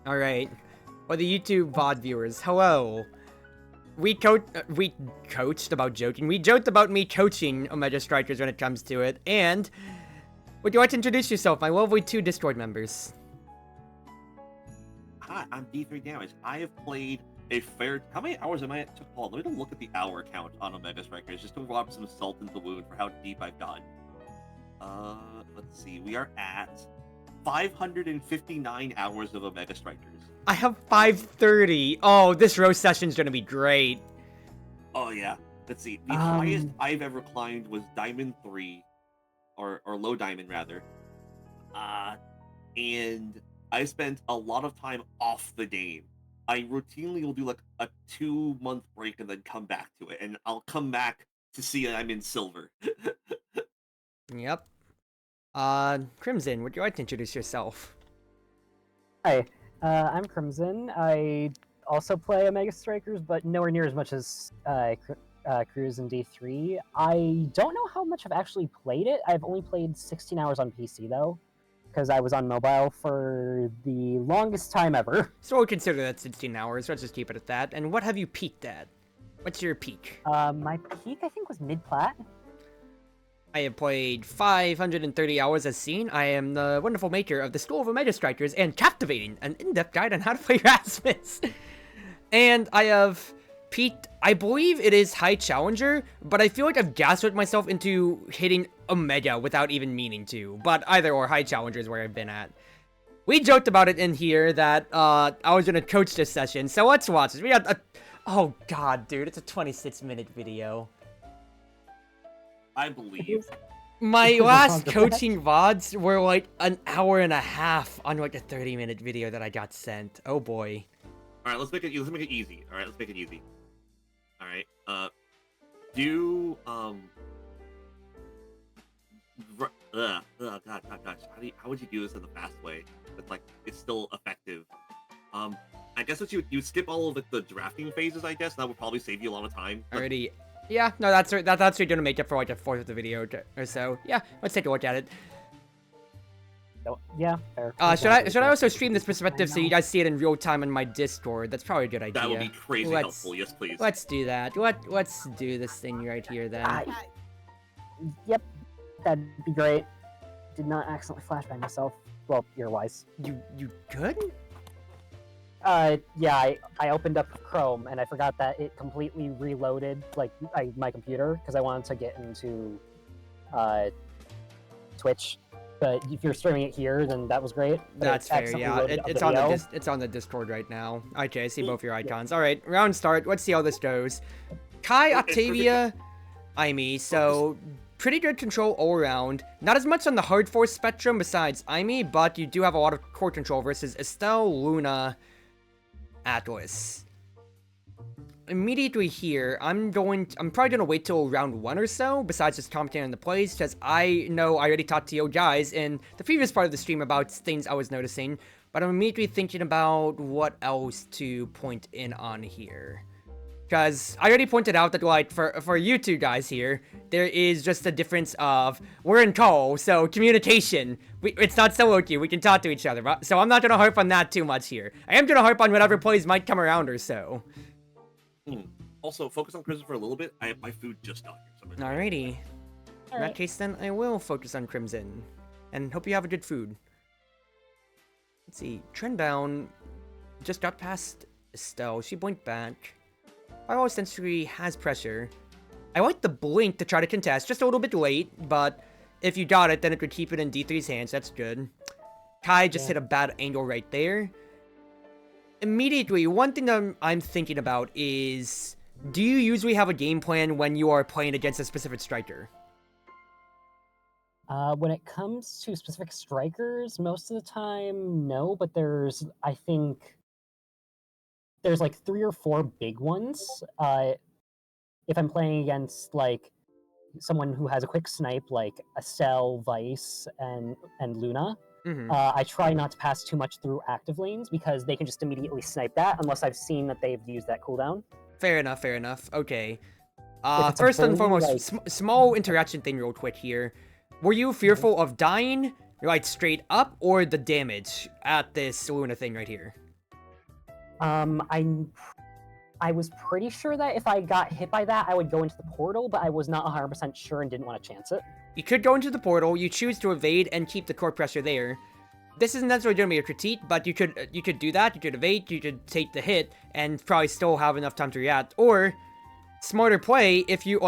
Alright. For the YouTube VOD viewers, hello. We coached about joking. We joked about me coaching Omega Strikers when it comes to it. And would you like to introduce yourself, my lovely 2 Discord members? Hi, I'm D3 Damage. I have played a fair... How many hours am I at? Hold on, let me look at the hour count on Omega Strikers, just to rub some salt into the wound for how deep I've gone. Let's see. We are at 559 hours of Omega Strikers. I have 530. Oh, this roast session's gonna be great. Oh, yeah. Let's see. The highest I've ever climbed was Diamond 3, or Low Diamond, rather. And I spent a lot of time off the game. I routinely will do like a 2-month break and then come back to it, and I'll come back to see I'm in silver. Yep. Crimson, would you like to introduce yourself? Hi, I'm Crimson. I also play Omega Strikers, but nowhere near as much as Cruz and D3. I don't know how much I've actually played it. I've only played 16 hours on PC, though, because I was on mobile for the longest time ever. So we'll consider that 16 hours. Let's just keep it at that. And what have you peaked at? What's your peak? My peak, I think, was mid-plat. I have played 530 hours as seen. I am the wonderful maker of the School of Omega Strikers and Captivating, an in-depth guide on how to play Rasmus. And I have peaked, I believe it is High Challenger, but I feel like I've gaslit myself into hitting Omega without even meaning to. But either or, High Challenger is where I've been at. We joked about it in here that I was gonna coach this session, so let's watch this. We got a... Oh god, dude, it's a 26-minute video. I believe. My last coaching VODs were like an hour and a half on like a 30-minute video that I got sent. Oh boy. All right, let's make it easy. All right, let's make it easy. All right. Gosh. How would you do this in the fast way? That's like it's still effective. I guess what you skip all of the drafting phases. I guess that would probably save you a lot of time. Already. Yeah, no, that's right. That's actually gonna make it for like a fourth of the video or so. Yeah, let's take a look at it. Oh, yeah, fair. Should I also stream this perspective so you guys see it in real time on my Discord? That's probably a good idea. That would be crazy helpful. Yes, please. Let's do that. Let's do this thing right here then. Yep, that'd be great. Did not accidentally flashbang myself. Well, ear-wise. You good? Yeah, I opened up Chrome and I forgot that it completely reloaded like my computer because I wanted to get into Twitch. But if you're streaming it here, then that was great. That's fair. Yeah, it's on the Discord right now. Okay, I see both your icons. All right, round start. Let's see how this goes. Kai, Octavia, Aimee. So pretty good control all around. Not as much on the hard force spectrum besides Aimee, but you do have a lot of core control versus Estelle, Luna, Atlas. Immediately here, I'm probably gonna wait till round 1 or so, besides just commenting on the plays, because I know I already talked to you guys in the previous part of the stream about things I was noticing, but I'm immediately thinking about what else to point in on here. Because I already pointed out that, like, for you two guys here, there is just a difference of, we're in call, so communication. It's not solo queue, we can talk to each other, right? So I'm not gonna harp on that too much here. I am gonna harp on whatever plays might come around or so. Also, focus on Crimson for a little bit. I have my food just got here. So Alrighty. In that case, then, I will focus on Crimson. And hope you have a good food. Let's see. Trendbound just got past Estelle. She blinked back. Firewall essentially has pressure. I like the blink to try to contest. Just a little bit late, but if you got it, then it would keep it in D3's hands. That's good. Kai just hit a bad angle right there. Immediately, one thing that I'm thinking about is, do you usually have a game plan when you are playing against a specific striker? When it comes to specific strikers, most of the time, no, but I think there's like 3 or 4 big ones. If I'm playing against like someone who has a quick snipe, like Estelle, Vice, and Luna, I try not to pass too much through active lanes because they can just immediately snipe that unless I've seen that they've used that cooldown. Fair enough, fair enough. Okay. First and foremost, small interaction thing real quick here. Were you fearful of dying, like, straight up, or the damage at this Luna thing right here? I was pretty sure that if I got hit by that, I would go into the portal, but I was not 100% sure and didn't want to chance it. You could go into the portal, you choose to evade and keep the core pressure there. This isn't necessarily going to be a critique, but you could do that, you could evade, you could take the hit, and probably still have enough time to react. Or, smarter play, if you,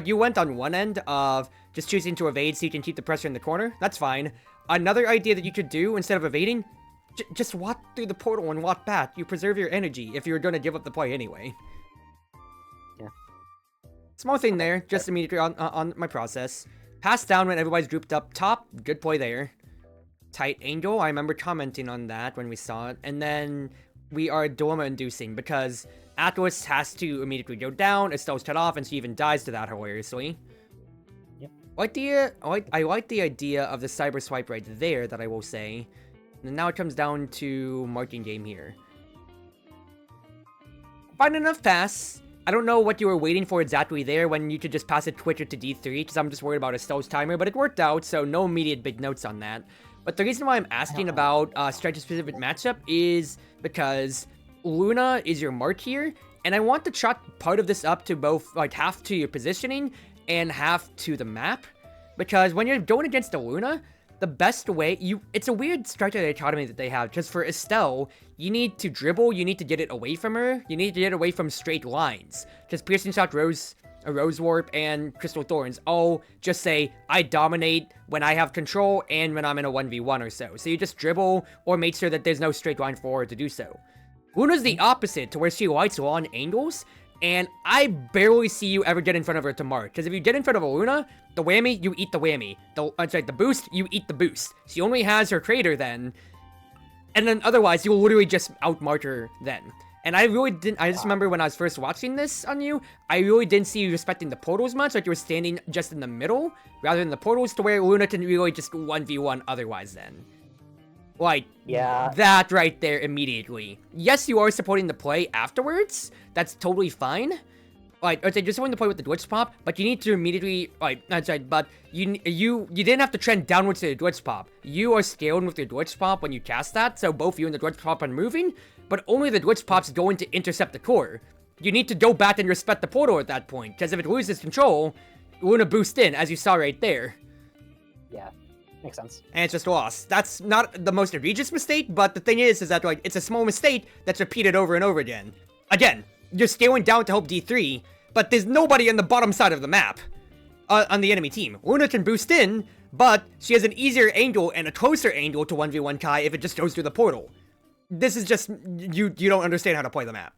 you went on one end of just choosing to evade so you can keep the pressure in the corner, that's fine. Another idea that you could do, instead of evading, just walk through the portal and walk back. You preserve your energy if you're going to give up the play anyway. Yeah. Small thing there, just immediately on my process. Pass down when everybody's grouped up top, good play there. Tight angle, I remember commenting on that when we saw it. And then we are dilemma-inducing because Atlas has to immediately go down, Estelle's cut off, and she even dies to that hilariously. Yep. I like the idea of the cyber swipe right there, that I will say. And now it comes down to marking game here. Fine enough pass. I don't know what you were waiting for exactly there when you could just pass it quicker to D3, because I'm just worried about Estelle's timer, but it worked out, so no immediate big notes on that. But the reason why I'm asking about strategy-specific matchup is because Luna is your mark here, and I want to chalk part of this up to both, like, half to your positioning and half to the map. Because when you're going against a Luna, the best way, it's a weird strategy dichotomy that they have, because for Estelle, you need to dribble, you need to get it away from her, you need to get away from straight lines. Because Piercing Shot, Rose Warp, and Crystal Thorns all just say, I dominate when I have control and when I'm in a 1v1 or so. So you just dribble or make sure that there's no straight line forward to do so. Luna's the opposite, to where she likes long angles, and I barely see you ever get in front of her to mark. Because if you get in front of a Luna, the whammy, you eat the whammy. The boost, you eat the boost. She only has her crater then. And then otherwise, you'll literally just outmark her then. And I just remember when I was first watching this on you, I really didn't see you respecting the portals much, like you were standing just in the middle, rather than the portals, to where Luna can really just 1v1 otherwise then. Like, yeah, that right there immediately. Yes, you are supporting the play afterwards. That's totally fine. Like, you're supporting the play with the glitch pop, but you need to immediately, but you didn't have to trend downwards to the glitch pop. You are scaling with your glitch pop when you cast that, so both you and the glitch pop are moving, but only the glitch pop's going to intercept the core. You need to go back and respect the portal at that point, because if it loses control, Luna boost in, as you saw right there. Yeah. Makes sense. And it's just lost. That's not the most egregious mistake, but the thing is that, like, it's a small mistake that's repeated over and over again. Again, you're scaling down to help D3, but there's nobody on the bottom side of the map on the enemy team. Luna can boost in, but she has an easier angle and a closer angle to 1v1 Kai if it just goes through the portal. This is just, you don't understand how to play the map.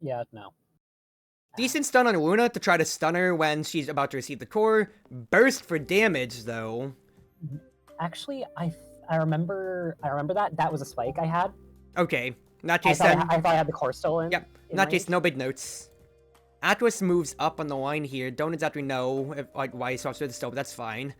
Yeah, no. Decent stun on Luna to try to stun her when she's about to receive the core. Burst for damage, though. Actually, I remember that was a spike I had. Okay, in that case I thought I had the core still in. Yep, in that case, no big notes. Atlas moves up on the line here. Don't exactly know why he swaps with the stove, but that's fine.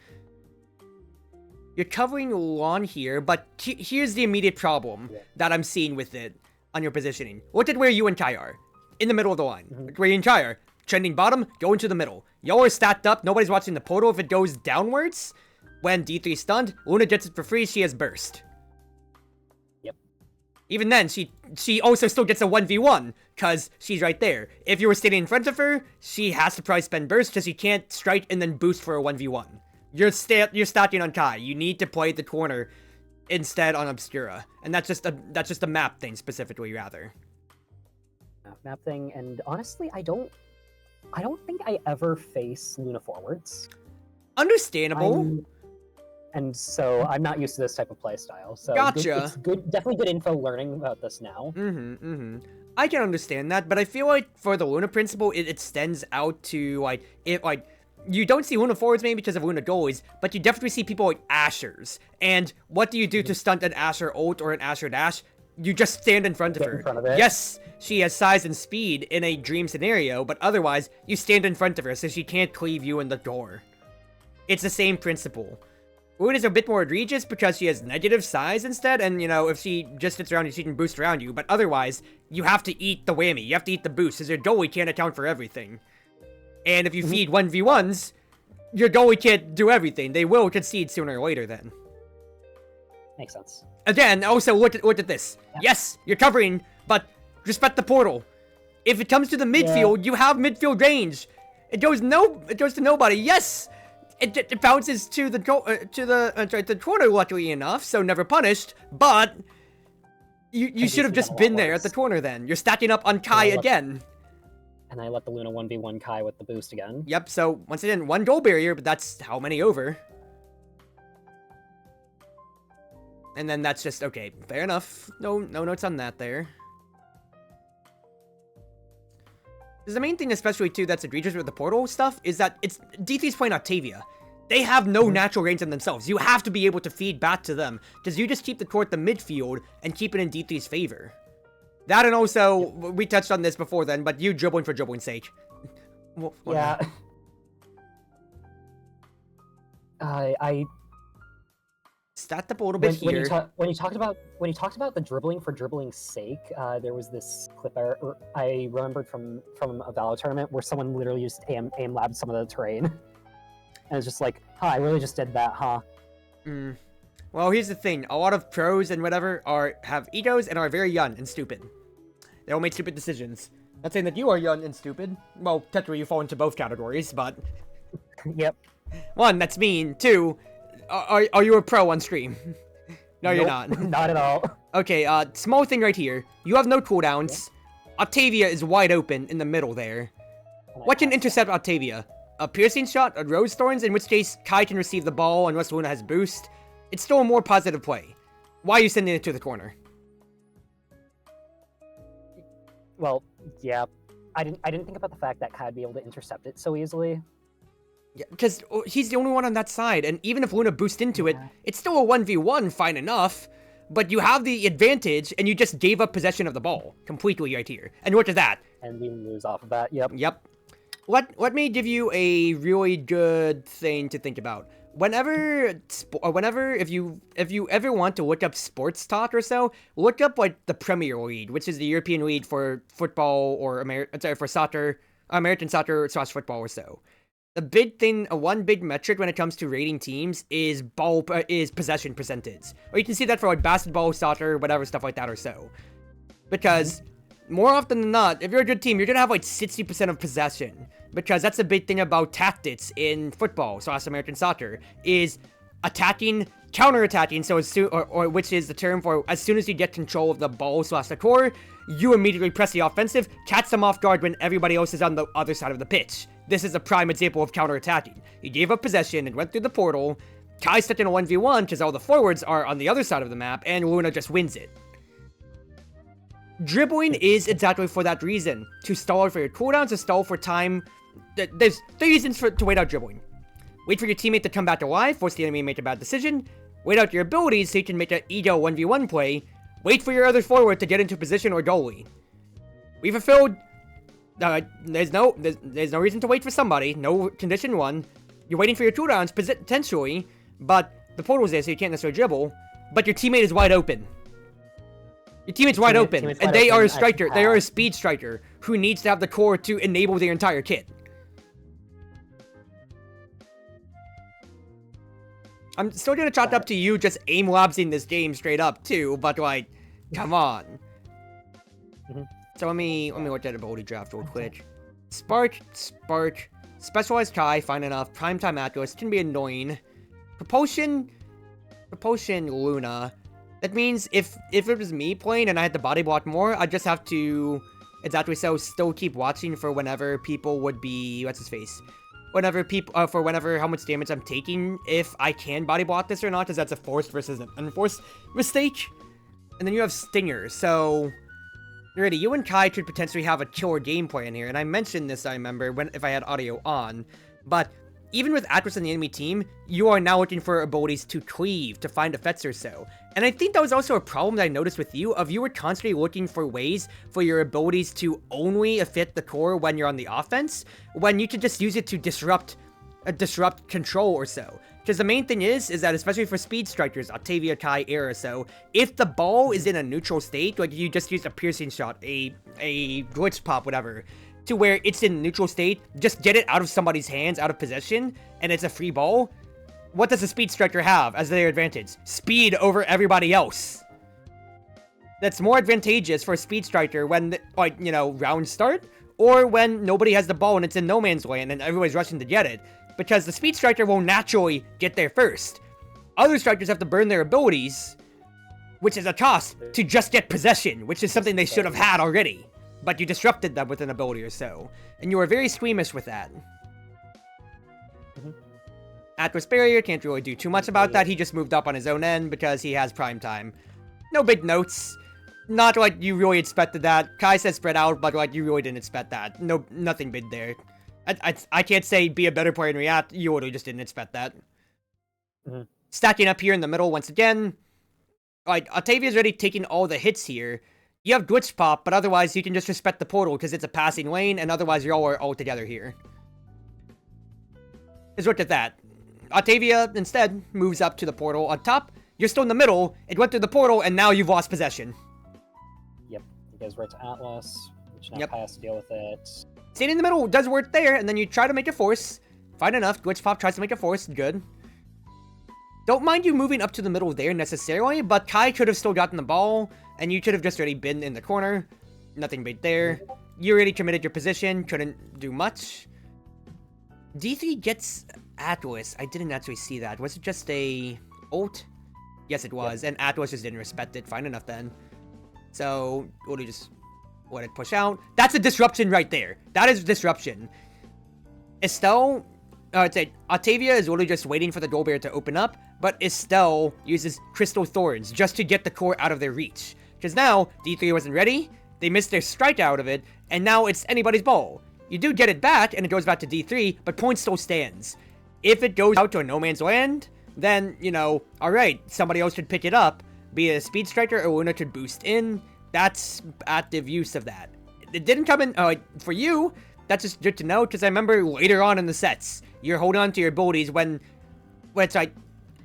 You're covering lawn here, but here's the immediate problem that I'm seeing with it on your positioning. Look at where you and Kai are. In the middle of the line. Where you and Kai are. Trending bottom, go into the middle. Y'all are stacked up, nobody's watching the portal. If it goes downwards, when D3 stunned, Luna gets it for free, she has burst. Yep. Even then, she also still gets a 1v1, because she's right there. If you were standing in front of her, she has to probably spend burst, because she can't strike and then boost for a 1v1. You're stacking on Kai. You need to play the corner instead on Obscura. And that's just a map thing specifically, rather. Map thing, and honestly, I don't think I ever face Luna forwards. Understandable. And so I'm not used to this type of playstyle. So gotcha. It's good, definitely good info learning about this now. I can understand that, but I feel like for the Luna principle, it extends out to you don't see Luna forwards maybe because of Luna goalies, but you definitely see people like Ashers. And what do you do to stunt an Asher ult or an Asher dash? You just stand in front of her. Yes, she has size and speed in a dream scenario, but otherwise, you stand in front of her so she can't cleave you in the door. It's the same principle. Luna's a bit more egregious because she has negative size instead, and, if she just sits around you, she can boost around you, but otherwise, you have to eat the whammy. You have to eat the boost, because your goalie can't account for everything. And if you feed 1v1s, your goalie can't do everything. They will concede sooner or later then. Makes sense. Again, also, look at this. Yeah. Yes, you're covering but respect the portal. If it comes to the midfield, you have midfield range. It goes to nobody. Yes, it bounces to the corner, luckily enough, so never punished. But you should have just been there at the corner. Then you're stacking up on Kai again. And I let the Luna 1v1 Kai with the boost again. Yep. So once again, 1 goal barrier, but that's how many over. And then that's just okay. Fair enough. No notes on that there. Because the main thing, especially too, that's egregious with the portal stuff, is that it's D3's playing Octavia. They have no natural range in themselves. You have to be able to feed back to them. Because you just keep the court the midfield and keep it in D3's favor. That, and also, we touched on this before then, but you dribbling for dribbling's sake. Yeah. I stat up a little bit here. When you talked about the dribbling for dribbling's sake, there was this clip I remembered from a Valo tournament where someone literally just aim labbed some of the terrain, and it's just like, huh, I really just did that, huh? Well, here's the thing: a lot of pros and whatever have egos and are very young and stupid. They all make stupid decisions. Not saying that you are young and stupid. Well, technically you fall into both categories, but yep. 1, that's mean. 2, are you a pro on stream? No, you're not. Not at all. Okay, small thing right here. You have no cooldowns. Yeah. Octavia is wide open in the middle there. What can intercept Octavia? A piercing shot, a rose thorns, in which case Kai can receive the ball unless Luna has boost. It's still a more positive play. Why are you sending it to the corner? Well, yeah. I didn't think about the fact that Kai would be able to intercept it so easily. Yeah, because he's the only one on that side, and even if Luna boosts into it, it's still a 1v1, fine enough, but you have the advantage, and you just gave up possession of the ball completely right here. And what is that? And we lose off of that, yep. Yep. Let me give you a really good thing to think about. If you ever want to look up sports talk or so, look up like the Premier League, which is the European league for football or for soccer, American soccer / football or so. The big thing, one big metric when it comes to rating teams is possession percentage. Or you can see that for like basketball, soccer, whatever stuff like that or so. Because more often than not, if you're a good team, you're gonna have like 60% of possession. Because that's the big thing about tactics in football, / American soccer, is attacking, counter-attacking, so as soon, or which is the term for as soon as you get control of the ball / the core, you immediately press the offensive, catch them off guard when everybody else is on the other side of the pitch. This is a prime example of counter-attacking. You gave up possession and went through the portal, Kai stepped in a 1v1 because all the forwards are on the other side of the map, and Luna just wins it. Dribbling is exactly for that reason. To stall for your cooldowns, to stall for time. There's 3 reasons to wait out dribbling. Wait for your teammate to come back alive, force the enemy to make a bad decision. Wait out your abilities so you can make an ego 1v1 play. Wait for your other forward to get into position or goalie. We fulfilled... there's no reason to wait for somebody. No condition 1. You're waiting for your cooldowns, potentially, but the portal's there so you can't necessarily dribble. But your teammate is wide open. Your teammate's wide open, and they are a striker. They are a speed striker who needs to have the core to enable their entire kit. I'm still gonna chalk up to you just aim lobsing this game straight up too, but like, come on. So let me look at ability draft real quick. Spark, Specialized Kai, fine enough. Primetime Atlas can be annoying. Propulsion, Luna. That means if it was me playing and I had to body block more, I'd just have to, exactly so, still keep watching for whenever people would be, what's his face? For whenever how much damage I'm taking, if I can body block this or not, because that's a forced versus an unforced mistake. And then you have Stinger, so... Alrighty, you and Kai could potentially have a killer gameplay in here, and I mentioned this, I remember, if I had audio on, but... Even with Atlas on the enemy team, you are now looking for abilities to cleave, to find effects or so. And I think that was also a problem that I noticed with you, of you were constantly looking for ways for your abilities to only affect the core when you're on the offense, when you could just use it to disrupt control or so. Because the main thing is that especially for speed strikers, Octavia, Kai, Air or so, if the ball is in a neutral state, like you just use a piercing shot, a glitch pop, whatever, to where it's in neutral state, just get it out of somebody's hands, out of possession, and it's a free ball. What does a speed striker have as their advantage? Speed over everybody else. that's more advantageous for a speed striker when, like, you know, rounds start, or when nobody has the ball and it's in no man's land and everybody's rushing to get it, because the speed striker will naturally get there first. Other strikers have to burn their abilities, which is a cost, to just get possession, which is something they should have had already. But you disrupted them with an ability or so, and you were very squeamish with that. Atlas Barrier can't really do too much about that. He just moved up on his own end because he has prime time. No big notes. Not like you really expected that. Kai says spread out, but like you really didn't expect that. No, nothing big there. I can't say be a better player in React. You really just didn't expect that. Stacking up here in the middle once again. Like, Octavia's already taking all the hits here. You have Glitch Pop, but otherwise you can just respect the portal because it's a passing lane, and otherwise you're all together here. Just look at that. Octavia, instead, moves up to the portal on top. You're still in the middle. It went through the portal, and now you've lost possession. Yep. It goes right to Atlas, which now has to deal with it. Staying in the middle does work there, and then you try to make a force. Fine enough. Glitch Pop tries to make a force. Good. Don't mind you moving up to the middle there necessarily, but Kai could have still gotten the ball, and you could have just already been in the corner. Nothing big there. You already committed your position. Couldn't do much. D3 gets Atlas. I didn't actually see that. Was it just a ult? Yes, it was. Yep. And Atlas just didn't respect it. Fine enough then. So, we'll just let it push out. That's a disruption right there. That is disruption. Estelle, Octavia is literally just waiting for the door barrier to open up, but Estelle uses Crystal Thorns just to get the core out of their reach. Because now, D3 wasn't ready, they missed their strike out of it, and now it's anybody's ball. You do get it back, and it goes back to D3, but point still stands. If it goes out to a no man's land, then, you know, alright, somebody else should pick it up, be it a speed striker or Luna could boost in. That's active use of that. It didn't come in, for you, that's just good to know, because I remember later on in the sets, you're holding on to your abilities when it's like,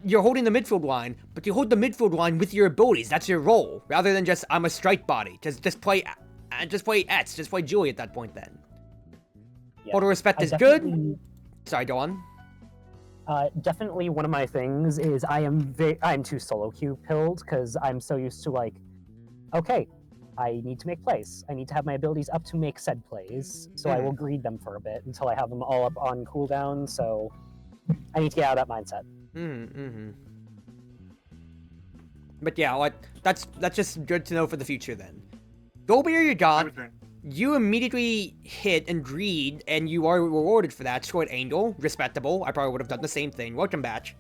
you're holding the midfield line, but you hold the midfield line with your abilities. That's your role, rather than just, I'm a strike body. Just play Ets, just play Julie at that point then. Yeah, Portal respect is good. Sorry, go on. Definitely one of my things is I'm too solo queue pilled, because I'm so used to like, okay, I need to make plays. I need to have my abilities up to make said plays, so I will greed them for a bit until I have them all up on cooldown, so I need to get out of that mindset. But yeah, like, that's just good to know for the future then. Go bear your god. You immediately hit and greed, and you are rewarded for that. Scored Angel, respectable. I probably would have done the same thing. Welcome back.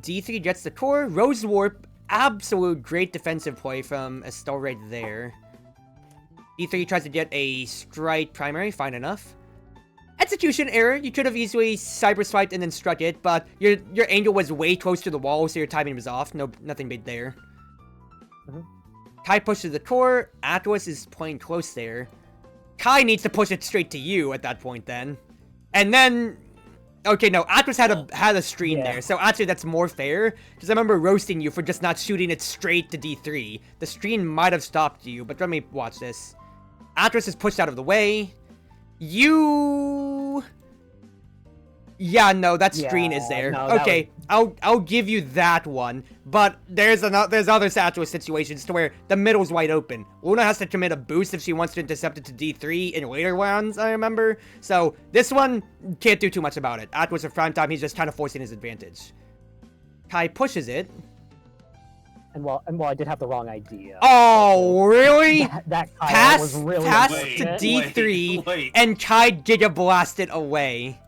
D3 gets the core. Rose Warp, absolute great defensive play from Estelle right there. D3 tries to get a strike primary, fine enough. Execution error. You could have easily cyber swiped and then struck it, but your Angel was way close to the wall, so your timing was off. Nothing big there. Kai pushes the core. Atlas is playing close there. Kai needs to push it straight to you at that point then. And then... Okay, no, Atlas had a screen there, so actually that's more fair. Because I remember roasting you for just not shooting it straight to D3. The screen might have stopped you, but let me watch this. Atlas is pushed out of the way. You... Yeah, no, that screen is there. No, okay, I'll give you that one, but there's other Atlas situations to where the middle's wide open. Luna has to commit a boost if she wants to intercept it to D3 in later rounds, I remember. So this one can't do too much about it. Atlas at prime time, he's just kind of forcing his advantage. Kai pushes it. And while I did have the wrong idea. Oh, really? that pass was really to D3 and Kai Giga blasted away.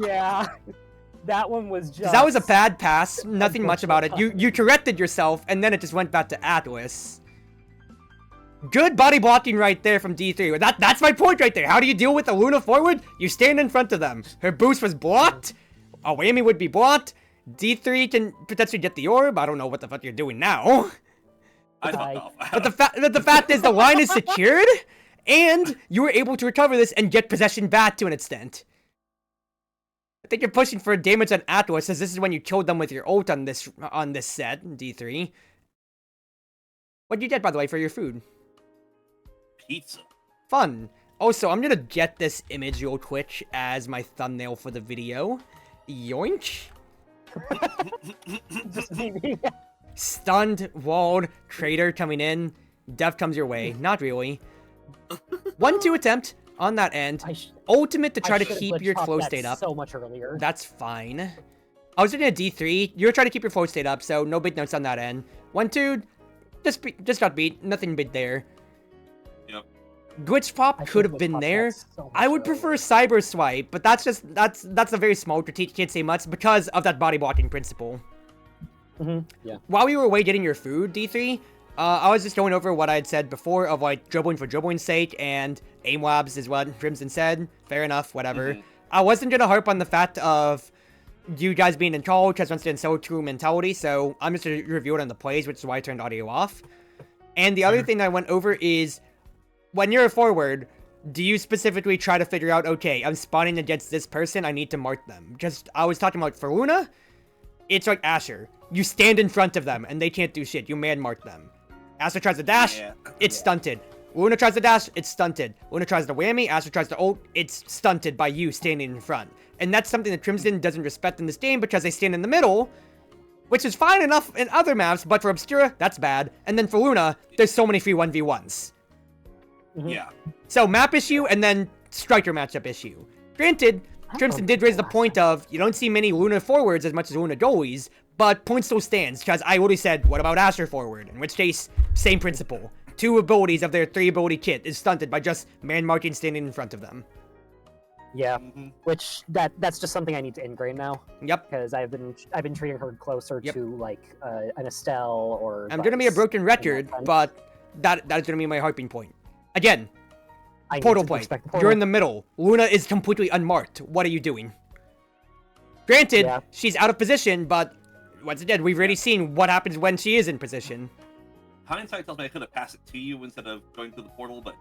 Yeah, that one was just... That was a bad pass, nothing much about it. You corrected yourself, and then it just went back to Atlas. Good body blocking right there from D3. That's my point right there. How do you deal with the Luna forward? You stand in front of them. Her boost was blocked. A whammy would be blocked. D3 can potentially get the orb. I don't know what the fuck you're doing now. But the fact is the line is secured, and you were able to recover this and get possession back to an extent. I think you're pushing for damage on Atlas, as this is when you killed them with your ult on this set, D3. What'd you get, by the way, for your food? Pizza. Fun. Also, I'm gonna get this image real quick as my thumbnail for the video. Yoink. Stunned, walled, traitor coming in. Death comes your way. Not really. 1-2 attempt on that end. Ultimate to try to keep your flow state up. So much earlier. That's fine. I was doing a D3. You're trying to keep your flow state up, so no big notes on that end. 1-2, just got beat. Nothing big there. Yep. Glitch pop could have been there. I would prefer cyber swipe, but that's a very small critique. Can't say much because of that body blocking principle. Yeah. While we were away getting your food, D3, I was just going over what I had said before of like dribbling for dribbling's sake, and aim labs is what Crimson said. Fair enough, whatever. I wasn't gonna harp on the fact of you guys being in college has once in so true mentality, so I'm just gonna review it on the plays, which is why I turned audio off. And the other thing I went over is when you're a forward, do you specifically try to figure out, okay, I'm spawning against this person, I need to mark them? Just, I was talking about for Luna, it's like Asher. You stand in front of them, and they can't do shit. You man mark them. Asher tries to dash, it's stunted. Luna tries to dash, it's stunted. Luna tries to whammy, Asher tries to ult, it's stunted by you standing in front. And that's something that Crimson doesn't respect in this game because they stand in the middle, which is fine enough in other maps, but for Obscura, that's bad. And then for Luna, there's so many free 1v1s. Yeah. So map issue and then striker matchup issue. Granted, Crimson did raise the point of you don't see many Luna forwards as much as Luna goalies, but point still stands because I already said, what about Asher forward? In which case, same principle. 2 abilities of their 3 ability kit is stunted by just man marking standing in front of them. Yeah, which that's just something I need to ingrain now. Yep. Because I've been treating her closer to like an Estelle or. I'm gonna be a broken record, but that is gonna be my harping point. Again, portal play. You're in the middle. Luna is completely unmarked. What are you doing? Granted, she's out of position, but once again, we've already seen what happens when she is in position. Hindsight tells me I could have passed it to you instead of going through the portal, but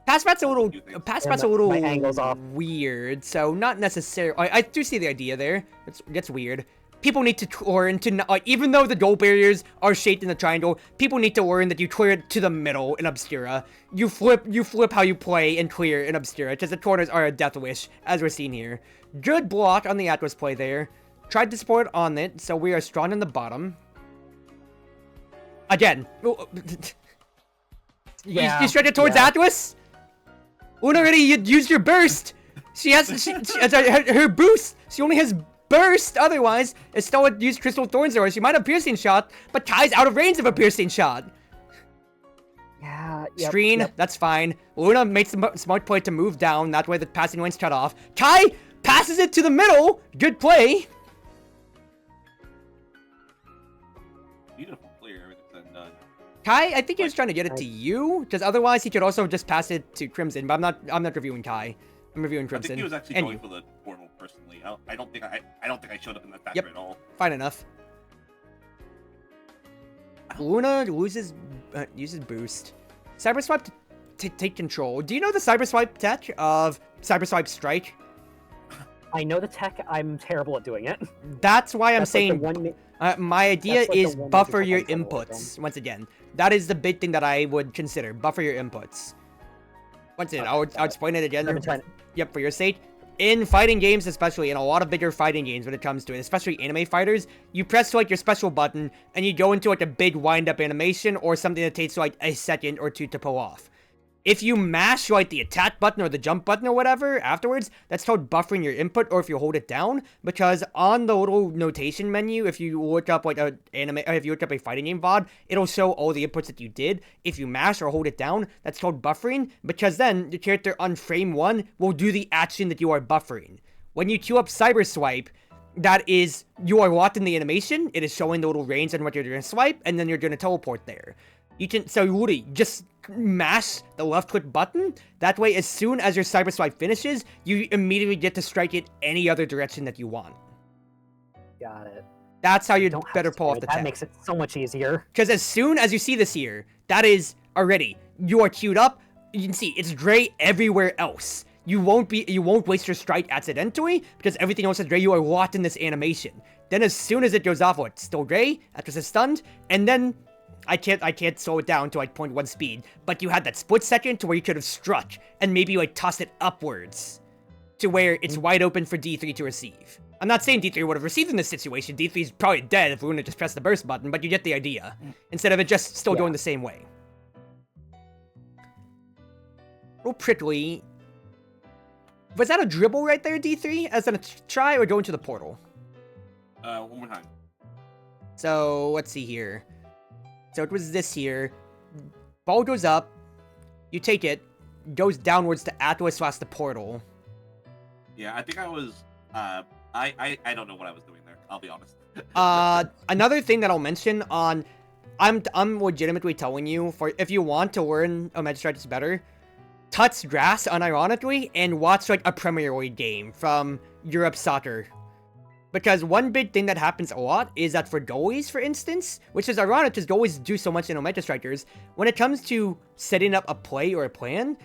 pass mat's a little angle's off. Weird. So not necessarily. I do see the idea there. It's weird. People need to learn to, like, even though the goal barriers are shaped in the triangle, people need to learn that you clear it to the middle in Obscura. You flip how you play and clear in Obscura, because the corners are a death wish, as we're seeing here. Good block on the Atlas play there. Tried to support on it, so we are strong in the bottom. Again. You straight it towards Atlas? Una already used your burst! She has her boost! She only has burst otherwise. Estelle would use Crystal Thorns or she might have piercing shot, but Kai's out of range of a piercing shot. Yeah, Screen, that's fine. Luna makes the smart play to move down, that way the passing lane's cut off. Kai passes it to the middle! Good play! Beautiful clear, everything's done. Kai, I think he was trying to get it to you, because otherwise he could also just pass it to Crimson, but I'm not reviewing Kai. I'm reviewing Crimson. I think he was actually going for the portal personally. I don't think I showed up in that factor at all. Fine enough. Luna uses boost. Cyber Swipe to take control. Do you know the Cyber Swipe tech of Cyber Swipe Strike? I know the tech. I'm terrible at doing it. That's why I'm saying my idea is buffer your inputs. Once again, that is the big thing that I would consider. Buffer your inputs. Once again, I'll explain it again. Yep, for your sake. In fighting games, especially in a lot of bigger fighting games when it comes to it, especially anime fighters, you press like your special button and you go into like a big wind-up animation or something that takes like a second or two to pull off. If you mash like the attack button or the jump button or whatever afterwards, that's called buffering your input, or if you hold it down, because on the little notation menu, if you look up like a fighting game VOD, it'll show all the inputs that you did. If you mash or hold it down, that's called buffering, because then the character on frame 1 will do the action that you are buffering. When you queue up Cyber Swipe, that is, you are locked in the animation, it is showing the little range on what you're going to swipe, and then you're going to teleport there. You can, so Woody, just mash the left click button. That way, as soon as your Cyber Swipe finishes, you immediately get to strike it any other direction that you want. Got it. That's how you'd better pull off the tech. That makes it so much easier. Because as soon as you see this here, that is already, you are queued up. You can see it's gray everywhere else. You won't waste your strike accidentally, because everything else is gray. You are locked in this animation. Then as soon as it goes off, it's still gray, after it's stunned, and then I can't slow it down to like 0.1 speed, but you had that split second to where you could have struck and maybe like tossed it upwards to where it's wide open for D3 to receive. I'm not saying D3 would have received in this situation. D3's probably dead if Luna just pressed the burst button, but you get the idea. Instead of it just still going the same way. Real prickly. Was that a dribble right there, D3? As in a try or go into the portal? One more time. So, let's see here. So it was this here. Ball goes up. You take it. Goes downwards to Atlas / the portal. Yeah, I think I was... I don't know what I was doing there. I'll be honest. Another thing that I'll mention on... I'm legitimately telling you, for if you want to learn Omega Strikers better, touch grass unironically and watch like a Premier League game from Europe Soccer. Because one big thing that happens a lot is that for goalies, for instance, which is ironic because goalies do so much in Omega Strikers, when it comes to setting up a play or a plan,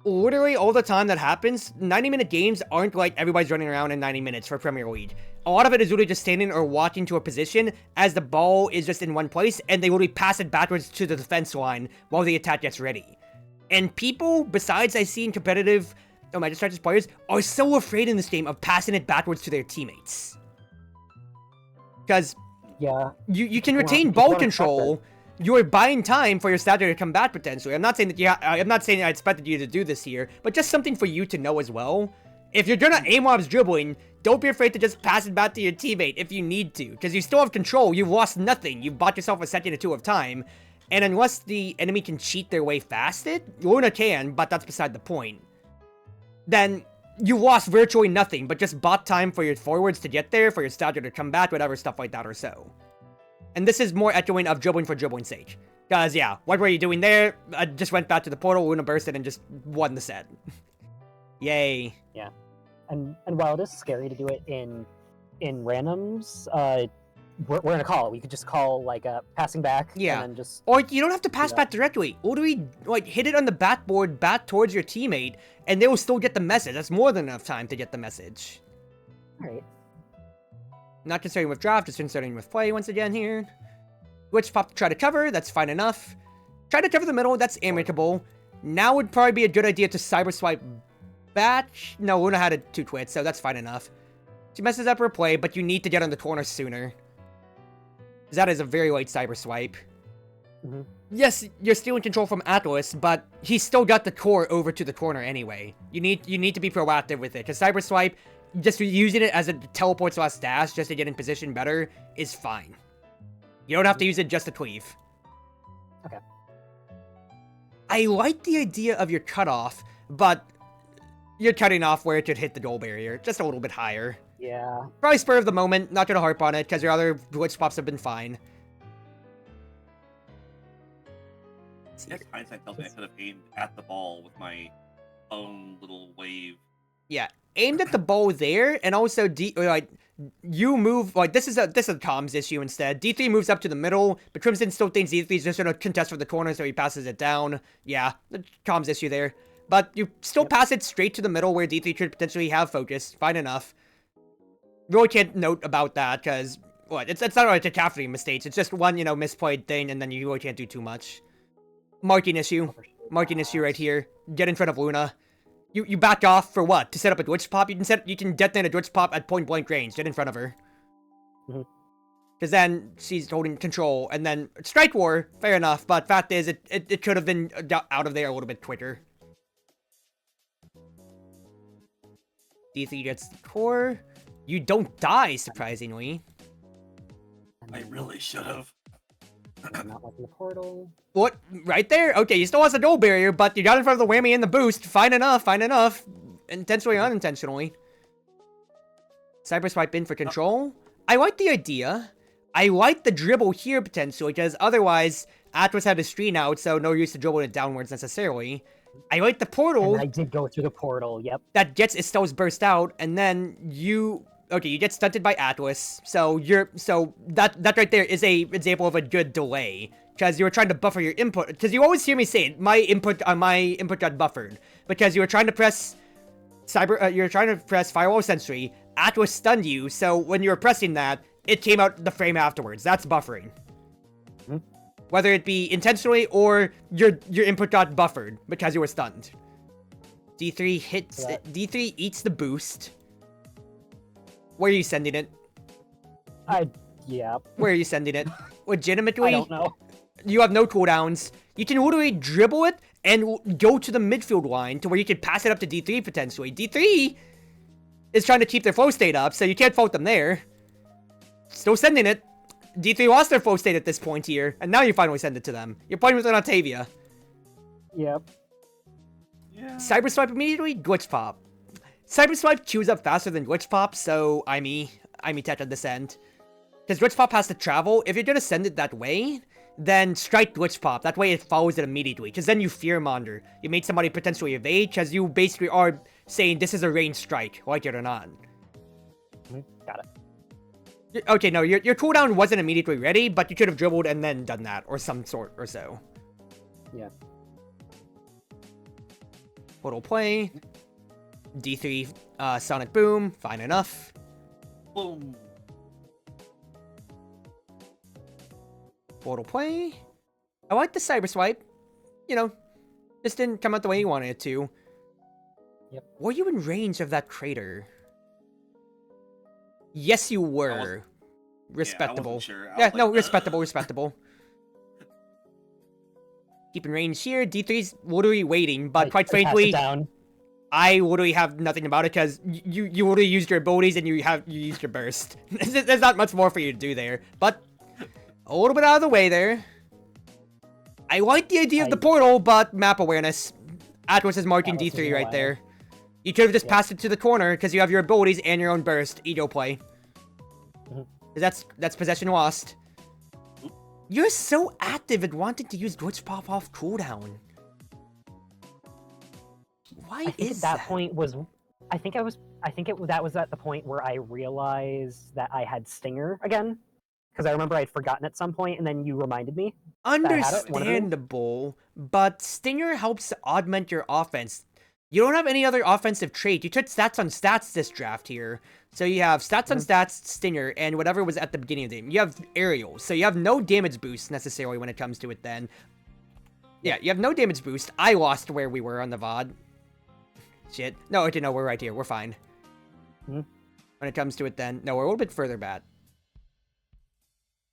literally all the time that happens, 90-minute games aren't like everybody's running around in 90 minutes for Premier League. A lot of it is literally just standing or walking to a position as the ball is just in one place, and they literally pass it backwards to the defense line while the attack gets ready. And people, besides I see in competitive Omega Strikers players, are so afraid in this game of passing it backwards to their teammates. Because you can retain ball control. You're buying time for your starter to come back potentially. I'm not saying that I'm not saying I expected you to do this here, but just something for you to know as well. If you're gonna aim while dribbling, don't be afraid to just pass it back to your teammate if you need to, because you still have control. You've lost nothing. You've bought yourself a second or two of time, and unless the enemy can cheat their way past it, Luna can, but that's beside the point. Then you lost virtually nothing, but just bought time for your forwards to get there, for your starter to come back, whatever, stuff like that or so. And this is more echoing of dribbling for dribbling's sake. Because, yeah, what were you doing there? I just went back to the portal, Luna bursted, and just won the set. Yay. Yeah. And while it is scary to do it in randoms, we're gonna call it. We could just call, like, passing back, and then just... Or you don't have to pass back directly. Literally, like, hit it on the backboard, back towards your teammate, and they will still get the message. That's more than enough time to get the message. Alright. Not considering with draft, just considering with play once again here. Glitch pop to try to cover, that's fine enough. Try to cover the middle, that's amicable. Now would probably be a good idea to cyber swipe back. No, Luna had a 2 twits, so that's fine enough. She messes up her play, but you need to get on the corner sooner. That is a very late cyber swipe. Mm-hmm. Yes, you're stealing control from Atlas, but he's still got the core over to the corner anyway. You need to be proactive with it, because cyber swipe, just using it as a teleport / dash just to get in position better is fine. You don't have to use it just to cleave. Okay. I like the idea of your cutoff, but you're cutting off where it could hit the goal barrier, just a little bit higher. Yeah. Probably spur of the moment, not gonna harp on it, because your other glitch pops have been fine. I guess hindsight tells me I could have aimed at the ball with my own little wave. Yeah, aimed at the ball there, and also you move, like, this is a comms issue instead. D3 moves up to the middle, but Crimson still thinks D3 is just gonna contest for the corner, so he passes it down. Yeah, the comms issue there. But you still pass it straight to the middle where D3 could potentially have focus. Fine enough. Really can't note about that, because, it's not like a cacophony mistakes. It's just one, misplayed thing, and then you really can't do too much. Marking issue. Marking issue right here. Get in front of Luna. You back off for what? To set up a glitch pop? You can detonate a glitch pop at point blank range. Get in front of her. Because then she's holding control, and then Strike War, fair enough, but fact is, it could have been out of there a little bit quicker. D3 gets the core. You don't die, surprisingly. I really should have. Not like in the portal. What? Right there? Okay, you still lost the goal barrier, but you got in front of the whammy and the boost. Fine enough, fine enough. Intentionally or unintentionally. Cyber swipe in for control. I like the idea. I like the dribble here, potentially, because otherwise, Atlas had a screen out, so no use to dribble it downwards necessarily. I like the portal. And I did go through the portal, yep. That gets Estelle's burst out, and then you get stunted by Atlas, so that right there is a example of a good delay, because you were trying to buffer your input, because you always hear me say it, my input got buffered, because you were trying to press Firewall Sentry, Atlas stunned you, so when you were pressing that, it came out the frame afterwards. That's buffering. Whether it be intentionally or your input got buffered because you were stunned. D3 hits it. D3 eats the boost. Where are you sending it? Yeah. Where are you sending it? Legitimately? I don't know. You have no cooldowns. You can literally dribble it and go to the midfield line to where you can pass it up to D3 potentially. D3 is trying to keep their flow state up, so you can't fault them there. Still sending it. D3 lost their flow state at this point here, and now you finally send it to them. You're playing with an Octavia. Yep. Yeah. Cyber Swipe immediately, Glitch Pop. Cyber Swipe chews up faster than Glitch Pop, so I Tetra descend. Because Glitch Pop has to travel. If you're gonna send it that way, then strike Glitch Pop. That way it follows it immediately. Because then you fearmonger. You made somebody potentially evade, because you basically are saying this is a ranged strike, like it or not. Got it. Okay, no, your cooldown wasn't immediately ready, but you could have dribbled and then done that, or some sort, or so. Yeah. Portal play. D3 Sonic Boom, fine enough. Boom. Portal play. I like the Cyber Swipe. You know, just didn't come out the way you wanted it to. Yep. Were you in range of that crater? Yes, you were. Respectable. Yeah, I wasn't sure. Yeah, no, respectable. Keep in range here. D3's literally waiting, but quite frankly, I literally have nothing about it because you literally used your abilities and you used your burst. There's not much more for you to do there, but a little bit out of the way there. I like the idea of the portal, but map awareness. Atlas is marking D3 right there. You could have just passed it to the corner because you have your abilities and your own burst. Ego play. That's possession lost. You're so active at wanting to use Glitch Pop off cooldown. Why is that? At that point was, that was at the point where I realized that I had Stinger again. Because I remember I'd forgotten at some point, and then you reminded me. Understandable, but Stinger helps to augment your offense. You don't have any other offensive trait. You took stats on stats this draft here. So you have stats on stats, Stinger, and whatever was at the beginning of the game. You have Aerial, so you have no damage boost necessarily when it comes to it then. Yeah, you have no damage boost. I lost where we were on the VOD. Shit. No, okay, no, we're right here. We're fine. When it comes to it then. No, we're a little bit further back.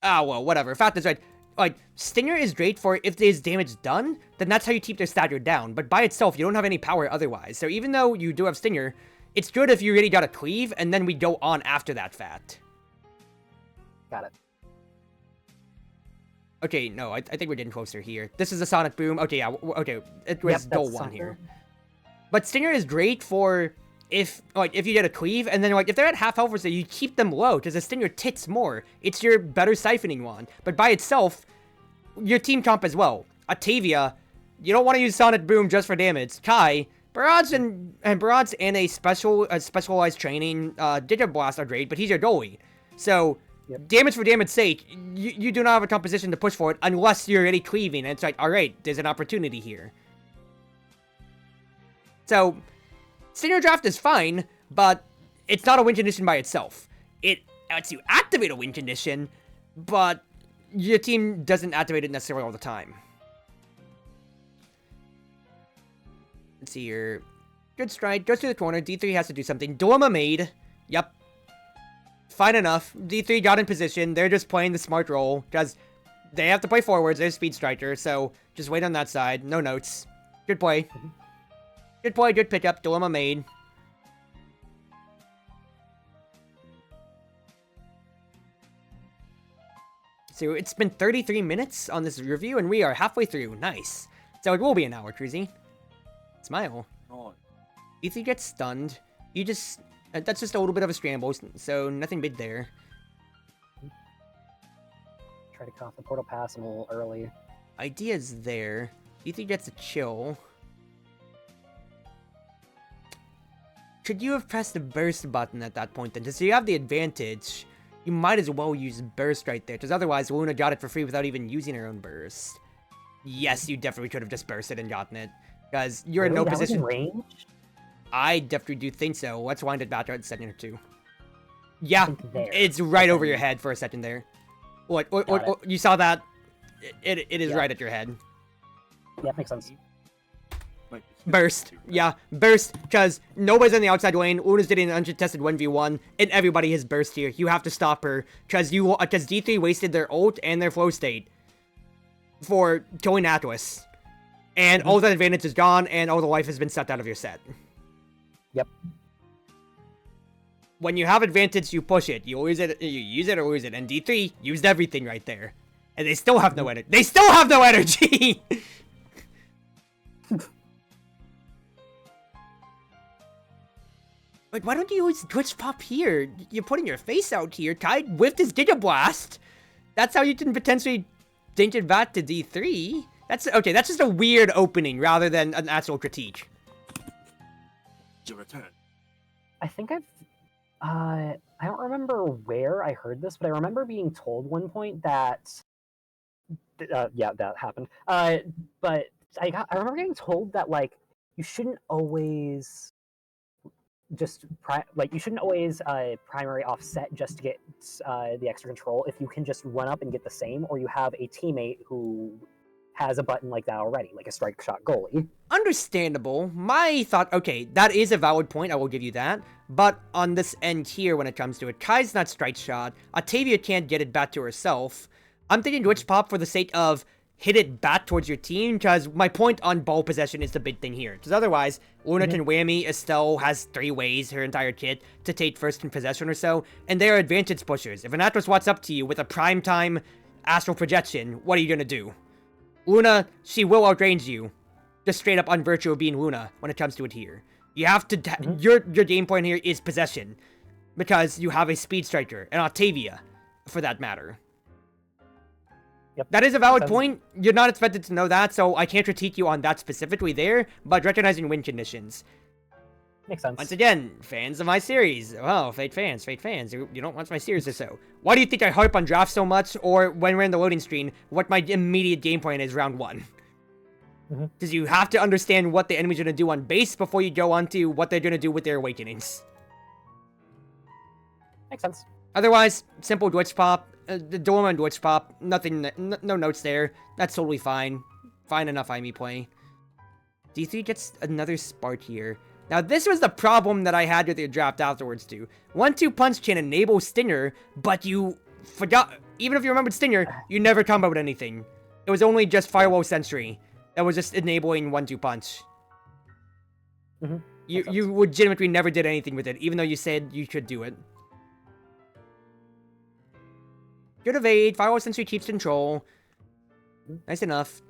Ah, well, whatever. Fact is right. Like, Stinger is great for if there's damage done, then that's how you keep their stagger down. But by itself, you don't have any power otherwise. So even though you do have Stinger, it's good if you really got a cleave, and then we go on after that fact. Got it. Okay, no, I think we're getting closer here. This is a Sonic Boom. Okay, yeah, okay. It was goal one here. But Stinger is great for if you get a cleave, and then if they're at half health or so, you keep them low, because the Stinger tits more. It's your better siphoning one. But by itself, your team comp as well. Octavia, you don't want to use Sonic Boom just for damage. Kai, Barrage and a specialized training, Digit Blast are great, but he's your goalie. So, damage for damage's sake, you do not have a composition to push for it unless you're already cleaving, and it's like, alright, there's an opportunity here. So, Stinger Draft is fine, but it's not a win condition by itself. It lets you activate a win condition, but your team doesn't activate it necessarily all the time. Let's see here. Good stride. Goes to the corner. D3 has to do something. Dilemma Maid. Yep. Fine enough. D3 got in position. They're just playing the smart role, because they have to play forwards. They're Speed Striker, so just wait on that side. No notes. Good play. Good play, good pickup. Dilemma Maid. So it's been 33 minutes on this review, and we are halfway through. Nice. So it will be an hour, Cruzy. Smile. Oh. D3 gets stunned. You just... that's just a little bit of a scramble, so nothing big there. Try to cough the portal pass a little early. Idea's there. D3 gets a chill. Could you have pressed the burst button at that point then? So you have the advantage. You might as well use burst right there, because otherwise Luna got it for free without even using her own burst. Yes, you definitely could have just bursted and gotten it, because you're in no position. Was in range? I definitely do think so. Let's wind it back out a second or two. Yeah, it's right over your head for a second there. What? You saw that? It is right at your head. Yeah, makes sense. Burst. Yeah, burst, because nobody's on the outside lane. Luna's getting an uncontested 1v1, and everybody has burst here. You have to stop her, because D3 wasted their ult and their flow state for killing Atlas. And all that advantage is gone, and all the life has been sucked out of your set. Yep. When you have advantage, you push it. You use it or lose it. And D3 used everything right there. And they still have no energy. They still have no energy! Like, why don't you use Twitch Pop here? You're putting your face out here. Kai whiffed his Giga Blast. That's how you can potentially dink it back to D3. Okay, that's just a weird opening rather than an actual critique. Your return. I think I don't remember where I heard this, but I remember being told one point that, yeah, that happened. But I remember getting told that, like, you shouldn't always primary offset just to get the extra control if you can just run up and get the same, or you have a teammate who has a button like that already, like a strike shot goalie. Understandable. My thought, okay, that is a valid point, I will give you that. But on this end here, when it comes to it, Kai's not strike shot. Octavia can't get it back to herself. I'm thinking Twitch Pop for the sake of hit it back towards your team, because my point on ball possession is the big thing here. Because otherwise, Luna can whammy, Estelle has 3 ways, her entire kit, to take first in possession or so, and they are advantage pushers. If an Atlas walks up to you with a primetime astral projection, what are you gonna do? Luna, she will outrange you, just straight up on virtue of being Luna when it comes to it here. You have to, your game point here is possession, because you have a speed striker, and Octavia, for that matter. Yep. That is a valid point. You're not expected to know that, so I can't critique you on that specifically there, but recognizing win conditions. Makes sense. Once again, fans of my series. Well, fake fans. You don't watch my series or so. Why do you think I harp on draft so much, or when we're in the loading screen, what my immediate game plan is round 1? Because you have to understand what the enemy's going to do on base before you go on to what they're going to do with their awakenings. Makes sense. Otherwise, simple Twitch Pop. The dorm on Twitch Pop. Nothing, no notes there. That's totally fine. Fine enough IME play. D3 gets another spark here. Now, this was the problem that I had with your draft afterwards, too. 1-2 punch can enable Stinger, but you forgot, even if you remembered Stinger, you never comboed anything. It was only just Firewall Sentry that was just enabling 1-2 punch. You legitimately never did anything with it, even though you said you could do it. Good evade, Firewall Sentry keeps control. Nice enough.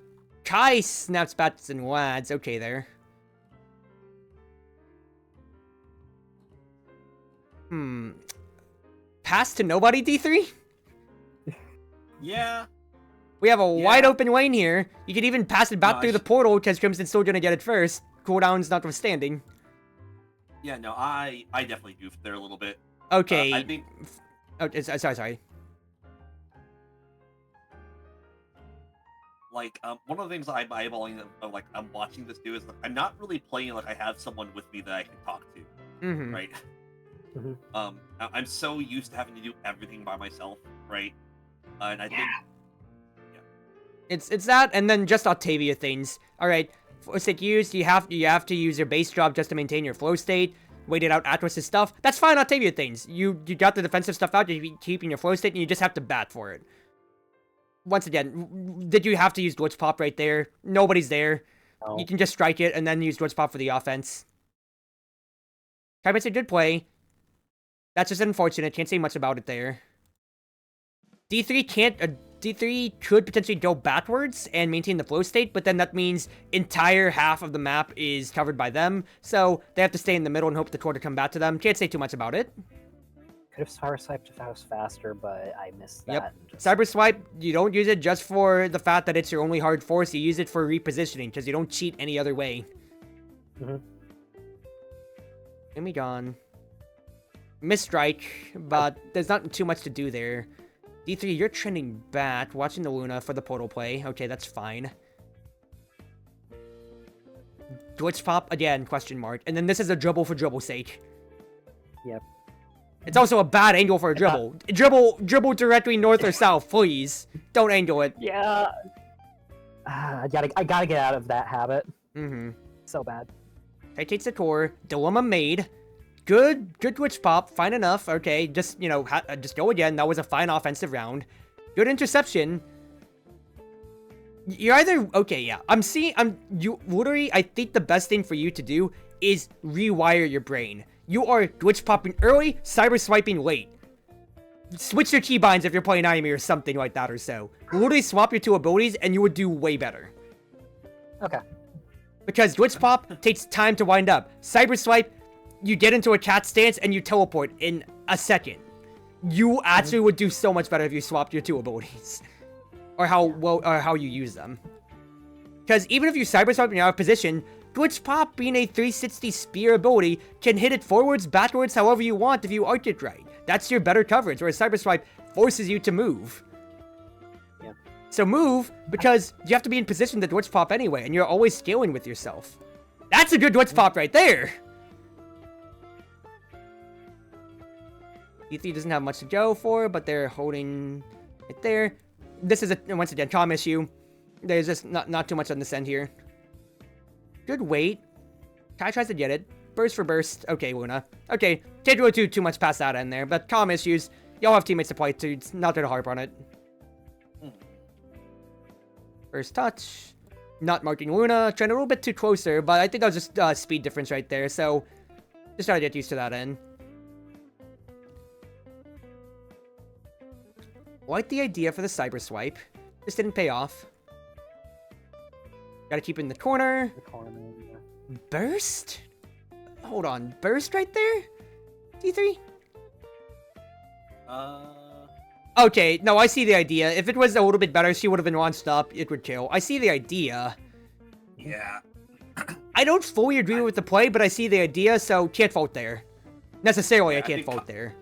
Kai snaps bats and wads, okay there. Pass to nobody, D3? Yeah. We have a wide open lane here. You could even pass it back through the portal, because Crimson's still gonna get it first. Cooldowns notwithstanding. Yeah, no, I definitely goofed there a little bit. Okay. I think... Oh, sorry. Like, one of the things I'm eyeballing, like, I'm watching this do is, like, I'm not really playing like I have someone with me that I can talk to, right? I'm so used to having to do everything by myself, right? And I think... Yeah. It's that, and then just Octavia things. Alright, for sake used, you have to use your base drop just to maintain your flow state. Waited out Atlas' stuff. That's fine, Octavia things. You got the defensive stuff out, you're keeping your flow state, and you just have to bat for it. Once again, did you have to use Glitch Pop right there? Nobody's there. No. You can just strike it and then use Glitch Pop for the offense. Cruzmates a good play. That's just unfortunate. Can't say much about it there. D3 could potentially go backwards and maintain the flow state, but then that means entire half of the map is covered by them, so they have to stay in the middle and hope the core to come back to them. Can't say too much about it. Could have Cyber Swiped if I was faster, but I missed that. Yep. Cyber Swipe, you don't use it just for the fact that it's your only hard force. You use it for repositioning, because you don't cheat any other way. Enemy gone. Misstrike, but there's not too much to do there. D3, you're trending back, watching the Luna for the portal play. Okay, that's fine. Glitch Pop, again, question mark. And then this is a dribble for dribble's sake. Yep. It's also a bad angle for a dribble. Dribble directly north or south, please. Don't angle it. Yeah. I gotta get out of that habit. So bad. Takes the core. Dilemma Maid. Good Glitch Pop. Fine enough. Okay, just, you know, just go again. That was a fine offensive round. Good interception. You're either... Okay, yeah. Literally, I think the best thing for you to do is rewire your brain. You are Glitch Popping early, Cyber Swiping late. Switch your keybinds if you're playing anime or something like that or so. Literally swap your two abilities and you would do way better. Okay. Because Glitch Pop takes time to wind up. Cyber Swipe, you get into a cat stance and you teleport in a second. You actually would do so much better if you swapped your two abilities. Or how you use them. Because even if you Cyber Swipe and you're out of position, Glitch Pop, being a 360 spear ability, can hit it forwards, backwards, however you want if you arc it right. That's your better coverage, whereas Cyber Swipe forces you to move. Yeah. So move, because you have to be in position to Glitch Pop anyway, and you're always scaling with yourself. That's a good Glitch Pop right there! D3 doesn't have much to go for, but they're holding it there. This is, once again, comm issue. There's just not too much on this end here. Good wait. Kai tries to get it. Burst for burst. Okay, Luna. Okay, can't really do too much past that end there, but comm issues. Y'all have teammates to play to. It's not there to harp on it. First touch. Not marking Luna. Trying a little bit too closer, but I think that was just speed difference right there, so just try to get used to that end. Like the idea for the Cyber Swipe. Just didn't pay off. Gotta keep it in the corner. Burst? Hold on. Burst right there? D3? Okay, no, I see the idea. If it was a little bit better, she would have been launched up. It would kill. I see the idea. Yeah. I don't fully agree with the play, but I see the idea, so can't fault there. Necessarily, Yeah, I can't fault there.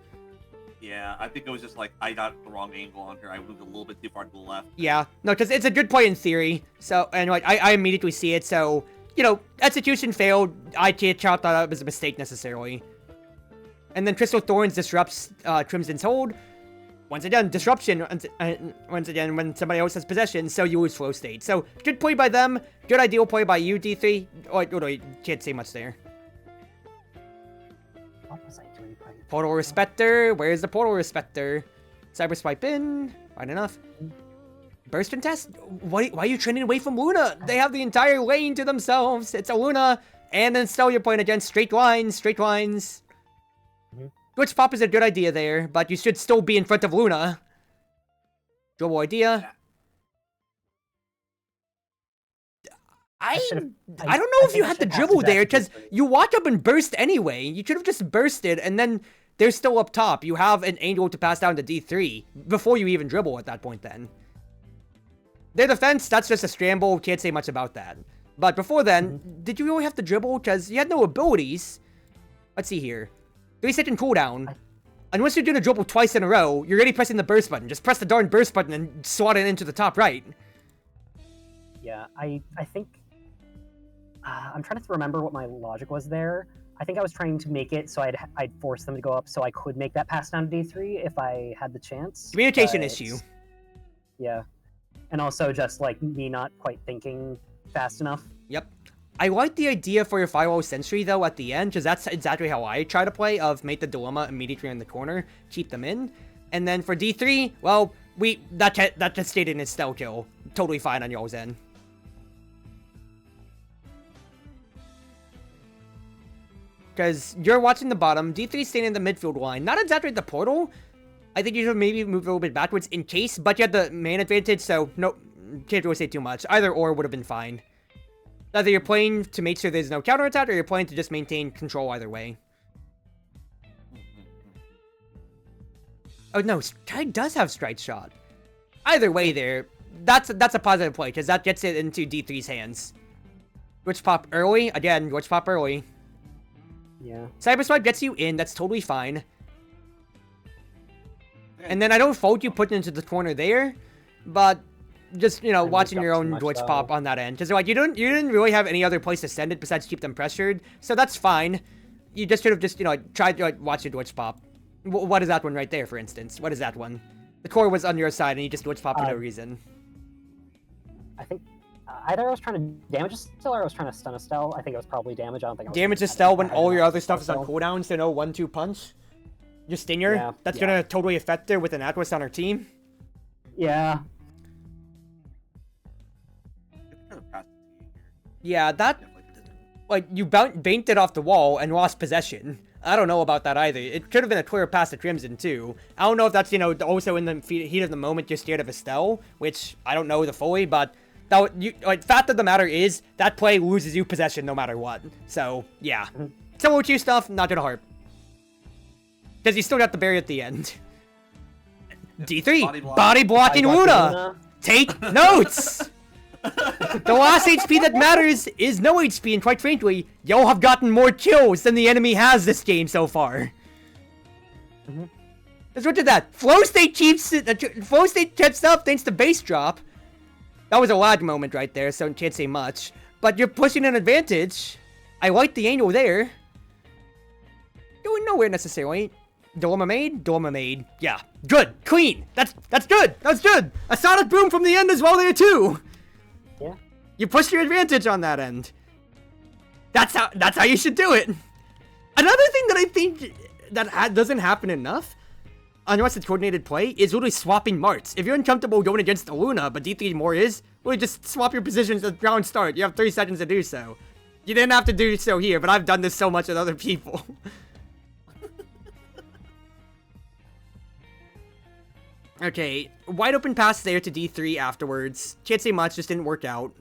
Yeah, I think it was just like, I got the wrong angle on her. I moved a little bit too far to the left. Yeah, no, because it's a good play in theory. So, and like, I immediately see it, so, you know, execution failed. I can't chop that up as a mistake necessarily. And then Crystal Thorns disrupts Crimson's hold. Once again, disruption, once again, when somebody else has possession, so you lose flow state. So, good play by them. Good ideal play by you, D3. Oh, no, can't say much there. What was I doing? Portal Respector. Where's the Portal Respector? Cyber Swipe in. Fine enough. Burst and Test. Why are you trending away from Luna? They have the entire lane to themselves. It's a Luna. And then still you're playing against straight lines. Straight lines. Glitch Pop is a good idea there, but you should still be in front of Luna. Global idea. I don't know if you had to dribble there, because you walk up and burst anyway. You should have just bursted, and then they're still up top. You have an angle to pass down to D3 before you even dribble at that point then. Their defense, that's just a scramble. Can't say much about that. But before then, did you really have to dribble? Because you had no abilities. Let's see here. 3-second cooldown. Unless you're doing a dribble twice in a row, you're already pressing the burst button. Just press the darn burst button and swat it into the top right. Yeah, I think... I'm trying to remember what my logic was there. I think I was trying to make it so I'd force them to go up so I could make that pass down to D3 if I had the chance. Communication issue. Yeah. And also just, like, me not quite thinking fast enough. Yep. I like the idea for your Firewall Sentry, though, at the end, because that's exactly how I try to play, of make the Dilemma immediately in the corner, keep them in. And then for D3, well, that just stayed in its stealth kill. Totally fine on y'all's end. Because you're watching the bottom, D3 staying in the midfield line. Not exactly at the portal. I think you should maybe move a little bit backwards in case, but you had the main advantage, so no, can't really say too much. Either or would have been fine. Either you're playing to make sure there's no counterattack, or you're playing to just maintain control either way. Oh no, Strike does have Strike Shot. Either way there, that's a positive play, because that gets it into D3's hands. Glitch Pop early. Again, Glitch Pop early. Yeah. Cyber Swipe gets you in, that's totally fine. And then I don't fault you putting into the corner there, but just, you know, watching your own Glitch Pop on that end. Because, like, you didn't really have any other place to send it besides keep them pressured, so that's fine. You just should have just, you know, tried to, like, watch your Glitch Pop. What is that one right there, for instance? What is that one? The core was on your side, and you just Glitch Pop for no reason. I think Either I was trying to damage Estelle or I was trying to stun Estelle. I think it was probably damage. I don't think I was Damage trying to Estelle when I all don't your know. other stuff is on Estelle. cooldown, so no 1-2 punch. Your Stinger, Yeah, that's yeah. gonna totally affect her with an Atlas on her team. Yeah. Yeah, that, like, you banked off the wall and lost possession. I don't know about that either. It could have been a clear pass to Crimson, too. I don't know if that's, you know, also in the heat of the moment you're scared of Estelle, which I don't know the fully, but fact of the matter is, that play loses you possession no matter what. So, yeah. Solo Q stuff, not gonna harp. Because you still got the barrier at the end. D3, body blocking Luna! Take notes! The last HP that matters is no HP, and quite frankly, y'all have gotten more kills than the enemy has this game so far. Let's look at that. Flow state keeps up thanks to base drop. That was a lag moment right there, so can't say much. But you're pushing an advantage. I like the angle there. Going nowhere necessarily. Dilemma Maid. Yeah, good, clean. That's good. That's good. A sonic boom from the end as well there too. Yeah. You pushed your advantage on that end. That's how you should do it. Another thing that I think that doesn't happen enough, unless it's coordinated play, is literally swapping marts. If you're uncomfortable going against the Luna, but D3 more is, really just swap your positions at round start. You have 3 seconds to do so. You didn't have to do so here, but I've done this so much with other people. Okay, wide open pass there to D3 afterwards. Can't say much, just didn't work out.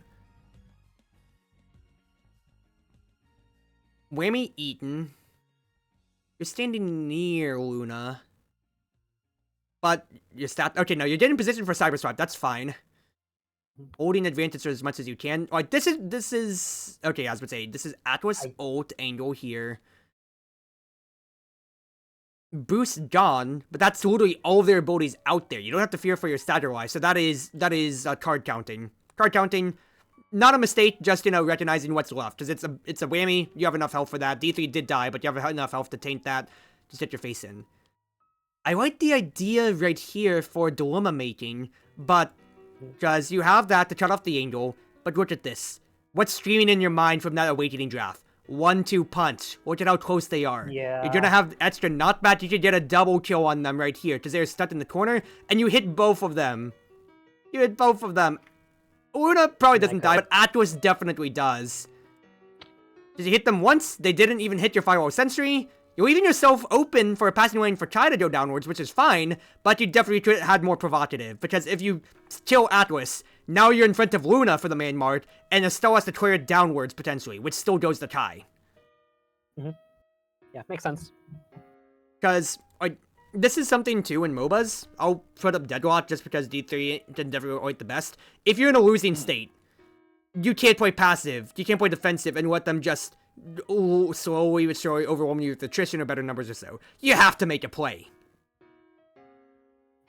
Whammy eaten. You're standing near Luna. But your stat. Okay, no, you're getting position for cyber swipe. That's fine. Holding advantage as much as you can. Like this is okay. I was about to say this is Atlas ult angle here. Boost gone, but that's literally all of their abilities out there. You don't have to fear for your stagger wise. So that is card counting. Card counting, not a mistake. Just, you know, recognizing what's left because it's a whammy. You have enough health for that. D3 did die, but you have enough health to taint that. Just hit your face in. I like the idea right here for dilemma making, but because you have that to cut off the angle. But look at this. What's streaming in your mind from that awakening draft? 1-2 punch. Look at how close they are. Yeah. You're gonna have extra knockback. You could get a double kill on them right here because they're stuck in the corner, and you hit both of them. You hit both of them. Luna probably doesn't die, but Atlas definitely does. Did you hit them once? They didn't even hit your firewall sentry. You're leaving yourself open for a passing lane for Kai to go downwards, which is fine, but you definitely could have had more provocative, because if you kill Atlas, now you're in front of Luna for the main mart, and Estelle has to clear it downwards, potentially, which still goes to Kai. Yeah, makes sense. Because, like, this is something, too, in MOBAs. I'll put up Deadlock just because D3 didn't definitely like the best. If you're in a losing state, you can't play passive, you can't play defensive, and let them just slowly but surely overwhelm you with attrition or better numbers or so. You have to make a play.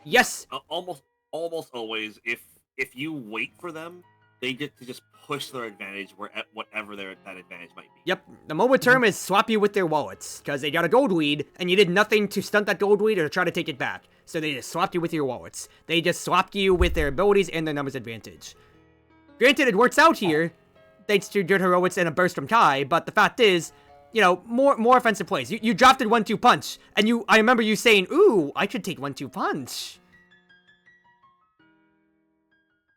Yes. Almost always, if you wait for them, they get to just push their advantage whatever that advantage might be. Yep. The MOBA term is swap you with their wallets, because they got a gold lead, and you did nothing to stunt that gold lead or to try to take it back. So they just swapped you with your wallets. They just swapped you with their abilities and their numbers advantage. Granted, it works out here, thanks to good heroics and a burst from Kai, but the fact is, you know, more offensive plays. You drafted 1-2 punch, and I remember you saying, ooh, I could take 1-2 punch.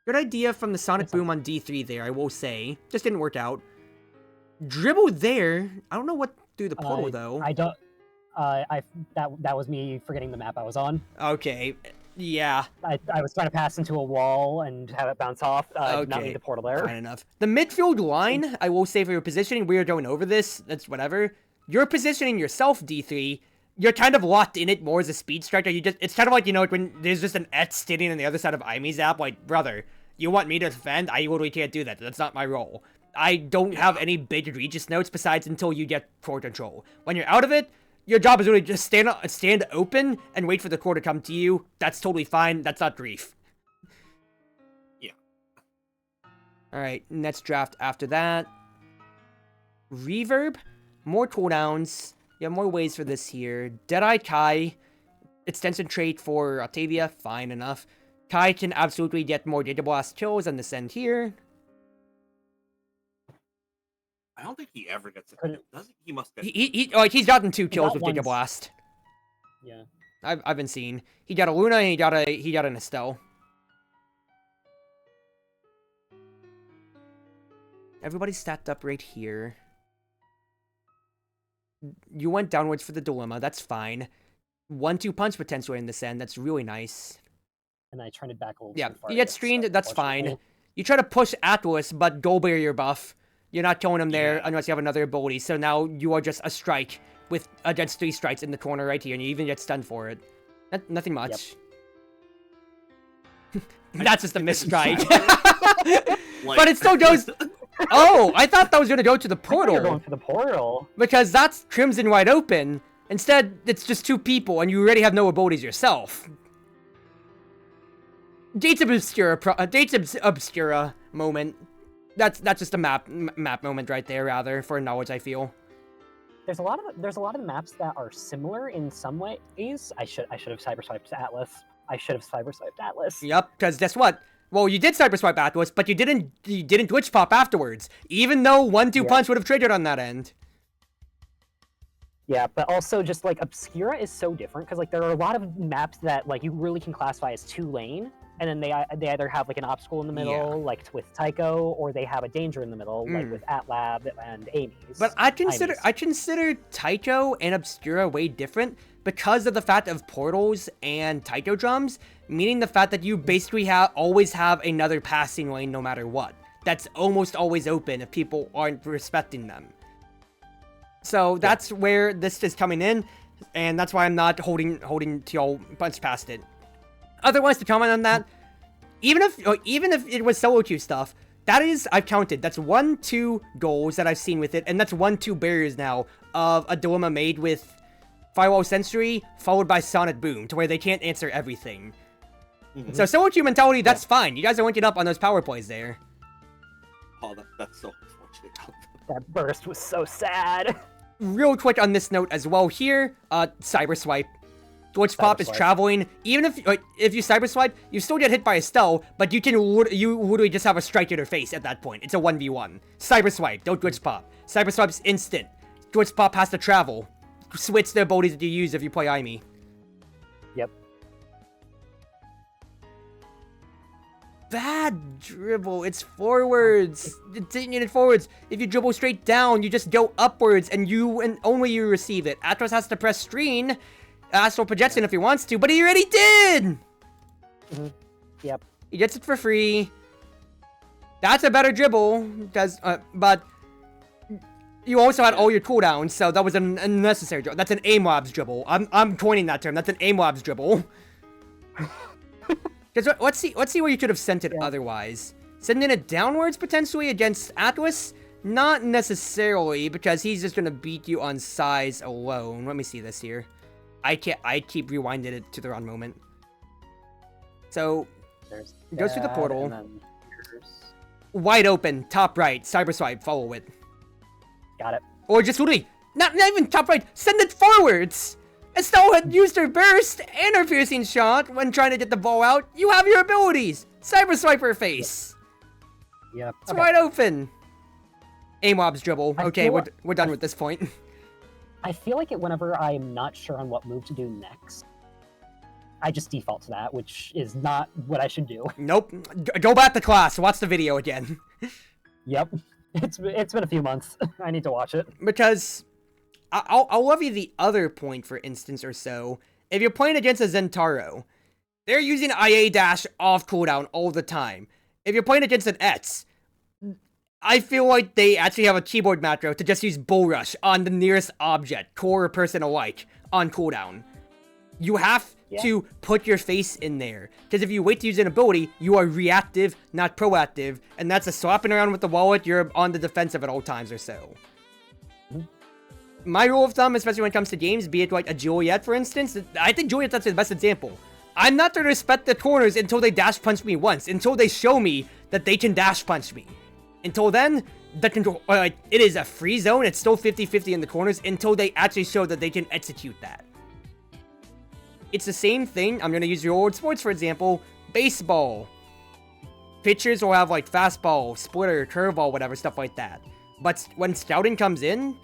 Good idea from the Sonic Boom on D3 there, I will say. Just didn't work out. Dribble there. I don't know what through the portal, though. I don't... that was me forgetting the map I was on. Okay. Yeah. I was trying to pass into a wall and have it bounce off. Not need the portal there. Fine enough. The midfield line, I will say for your positioning, we are going over this. That's whatever. You're positioning yourself, D3. You're kind of locked in it more as a speed striker. It's kind of like, you know, when there's just an Et standing on the other side of Imi's app, like, brother, you want me to defend? I literally can't do that. That's not my role. I don't have any big egregious notes besides until you get core control. When you're out of it, your job is really just stand open and wait for the core to come to you. That's totally fine. That's not grief. Yeah. Alright, next draft after that. Reverb. More cooldowns. You have more ways for this here. Deadeye Kai. Extension trait for Octavia. Fine enough. Kai can absolutely get more Data Blast kills on this end here. I don't think he ever gets a kill. Doesn't he? Must get. He's gotten 2 kills with Giga once. Blast. Yeah. I've been seeing. He got a Luna and he got an Estelle. Everybody's stacked up right here. You went downwards for the dilemma. That's fine. 1-2 punch potentially in this end. That's really nice. And I turned it back a little Yeah, too far. you get screened. That's fine. You try to push Atlas, but Gold Barrier buff. You're not killing him there unless you have another ability. So now you are just a strike with against 3 strikes in the corner right here, and you even get stunned for it. Nothing much. Yep. That's just a misstrike. But it still goes. Oh, I thought that was gonna go to the portal. You're going for the portal because that's Crimson wide open. Instead, it's just 2 people, and you already have no abilities yourself. Dates of Obscura moment. That's just a map moment right there, rather, for knowledge, I feel. There's a lot of maps that are similar in some ways. I should have cyberswiped Atlas. Yep, because guess what? Well, you did cyberswipe Atlas, but you didn't glitch pop afterwards, even though 1-2 punch would have triggered on that end. Yeah, but also just like Obscura is so different because like there are a lot of maps that like you really can classify as 2-lane, and then they either have like an obstacle in the middle, like with Tycho, or they have a danger in the middle, like with Atlab and Amy's. But I consider Tycho and Obscura way different because of the fact of portals and Tycho drums, meaning the fact that you basically always have another passing lane no matter what. That's almost always open if people aren't respecting them. So that's where this is coming in, and that's why I'm not holding y'all punch past it. Otherwise, to comment on that, even if it was solo queue stuff, that is, I've counted, that's 1-2 goals that I've seen with it, and that's 1-2 barriers now of a dilemma made with Firewall Sensory, followed by Sonic Boom, to where they can't answer everything. So solo queue mentality, that's fine. You guys are linking up on those power plays there. Oh, that's so unfortunate. That burst was so sad. Real quick on this note as well here, Cyber Swipe. Glitch Pop is traveling. Even if you Cyber Swipe, you still get hit by Estelle, but you literally just have a strike to their face at that point. It's a 1v1. Cyber Swipe, don't Glitch Pop. Cyber Swipe's instant. Glitch Pop has to travel. Switch the abilities that you use if you play Imi. Yep. Bad dribble. It's forwards. It's taking it forwards. If you dribble straight down, you just go upwards, and only you receive it. Atros has to press screen, astral projection if he wants to, but he already did. Yep. He gets it for free. That's a better dribble, but you also had all your cooldowns, so that was an unnecessary dribble. That's an aim labs dribble. I'm coining that term. That's an aim labs dribble. Let's see where you could have sent it otherwise. Sending it downwards potentially against Atlas? Not necessarily, because he's just gonna beat you on size alone. Let me see this here. I keep rewinding it to the wrong moment. So goes through the portal. Wide open, top right, cyber swipe, follow it. Got it. Or just literally, not even top right, send it forwards! Estelle had used her burst and her piercing shot when trying to get the ball out. You have your abilities! Cyber swiper face! Yep. It's wide open! Aimob's dribble. Okay, we're done with this point. I feel like whenever I'm not sure on what move to do next, I just default to that, which is not what I should do. Nope. Go back to class. Watch the video again. Yep. It's been a few months. I need to watch it. Because I'll love you the other point, for instance, or so. If you're playing against a Zentaro, they're using IA dash off cooldown all the time. If you're playing against an Etz, I feel like they actually have a keyboard macro to just use Bull Rush on the nearest object, core or person alike, on cooldown. You have to put your face in there, because if you wait to use an ability, you are reactive, not proactive, and that's a swapping around with the wallet, you're on the defensive at all times or so. My rule of thumb, especially when it comes to games, be it like a Juliet, for instance, I think Juliet, that's the best example. I'm not to respect the corners until they dash punch me once, until they show me that they can dash punch me. Until then, the control, it is a free zone, it's still 50-50 in the corners, until they actually show that they can execute that. It's the same thing. I'm going to use your old sports, for example. Baseball. Pitchers will have like fastball, splitter, curveball, whatever, stuff like that. But when scouting comes in,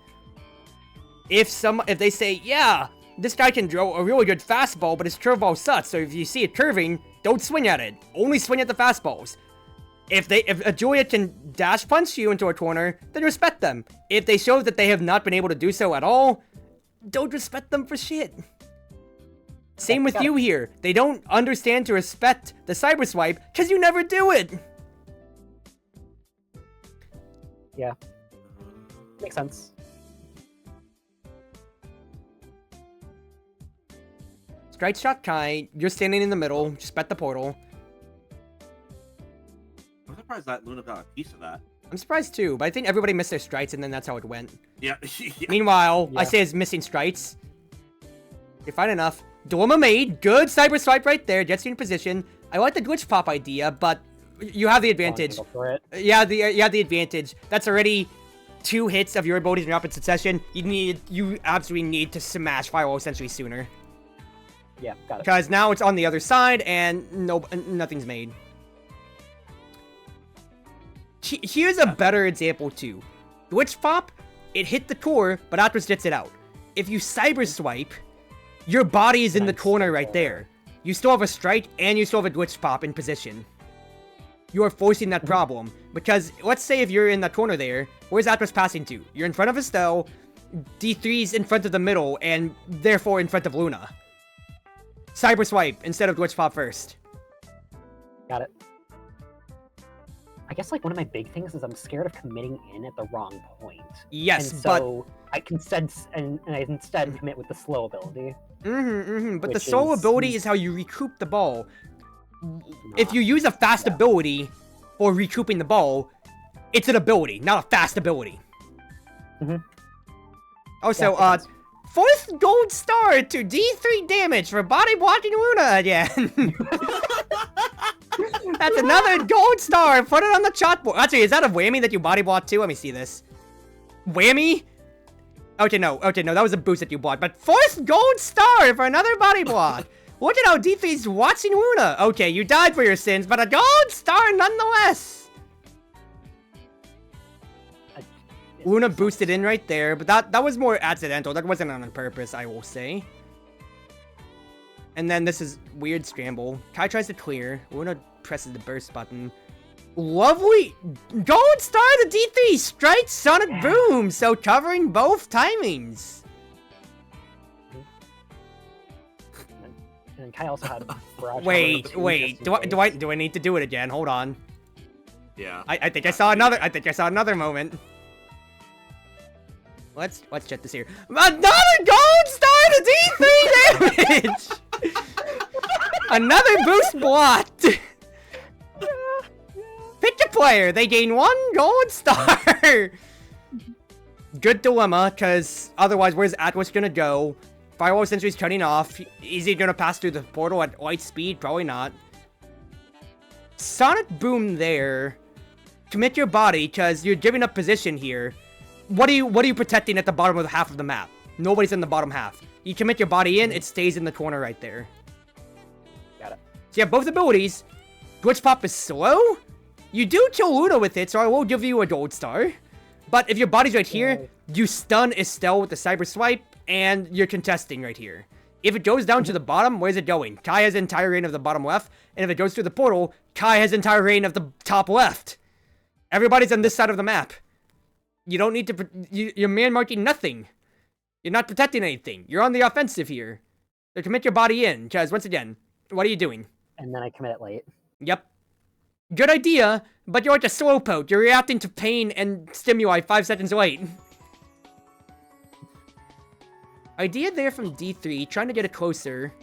if they say, yeah, this guy can throw a really good fastball, but his curveball sucks, so if you see it curving, don't swing at it. Only swing at the fastballs. If a Julia can dash punch you into a corner, then respect them. If they show that they have not been able to do so at all, don't respect them for shit. Same with you here. They don't understand to respect the cyber swipe because you never do it. Yeah. Makes sense. Strike shot Kai, you're standing in the middle, just bet the portal. I'm surprised that Luna got a piece of that. I'm surprised too, but I think everybody missed their strikes and then that's how it went. Yeah. Meanwhile, I say it's missing strikes. You're fine enough. Dilemma Maid, good cyber swipe right there, gets you in position. I like the glitch pop idea, but you have the advantage. You have the advantage. That's already 2 hits of your abilities in rapid succession. You absolutely need to smash Firewall Sentry sooner. Yeah, got it. Because now it's on the other side and nothing's made. Here's a better example too. Glitch pop, it hit the core, but afterwards gets it out. If you cyber swipe, your body is in the corner right there. You still have a strike and you still have a glitch pop in position. You are forcing that problem. Because let's say if you're in that corner there, where's Atlas passing to? You're in front of Estelle, D3's in front of the middle, and therefore in front of Luna. Cyber swipe instead of glitch pop first. Got it. I guess like one of my big things is I'm scared of committing in at the wrong point. Yes, and so I can I instead commit with the slow ability. But the slow ability is how you recoup the ball. If you use a fast ability for recouping the ball, it's an ability, not a fast ability. Also, 4th gold star to D3 damage for body blocking Luna again. That's another gold star. Put it on the chalkboard. Actually, is that a whammy that you body blocked too? Let me see this. Whammy? Okay, no, that was a boost that you blocked. But 4th gold star for another body block. Look at how D3's watching Luna. Okay, you died for your sins, but a gold star nonetheless. Luna boosted in right there, but that was more accidental. That wasn't on purpose, I will say. And then this is weird scramble. Kai tries to clear. Luna presses the burst button. Lovely! Gold star to D3! Strike Sonic Boom! So covering both timings. And Kai also had barrage. Wait. Do I need to do it again? Hold on. Yeah. I think I saw another moment. Let's check this here. Another gold star to D3 damage! Another boost blocked! Pick a player, they gain 1 gold star! Good dilemma, because otherwise where's Atlas gonna go? Firewall Sentry's turning off. Is he gonna pass through the portal at light speed? Probably not. Sonic Boom there. Commit your body, because you're giving up position here. What are you protecting at the bottom of the half of the map? Nobody's in the bottom half. You commit your body in, it stays in the corner right there. Got it. So you have both abilities. Glitch Pop is slow. You do kill Luna with it, so I will give you a gold star. But if your body's right here, you stun Estelle with the cyber swipe, and you're contesting right here. If it goes down to the bottom, where's it going? Kai has entire reign of the bottom left, and if it goes through the portal, Kai has entire reign of the top left. Everybody's on this side of the map. You don't need to... You're man-marking nothing. You're not protecting anything. You're on the offensive here. So commit your body in, because once again, what are you doing? And then I commit it late. Yep. Good idea, but you're like a slowpoke. You're reacting to pain and stimuli 5 seconds late. Idea there from D3, trying to get it closer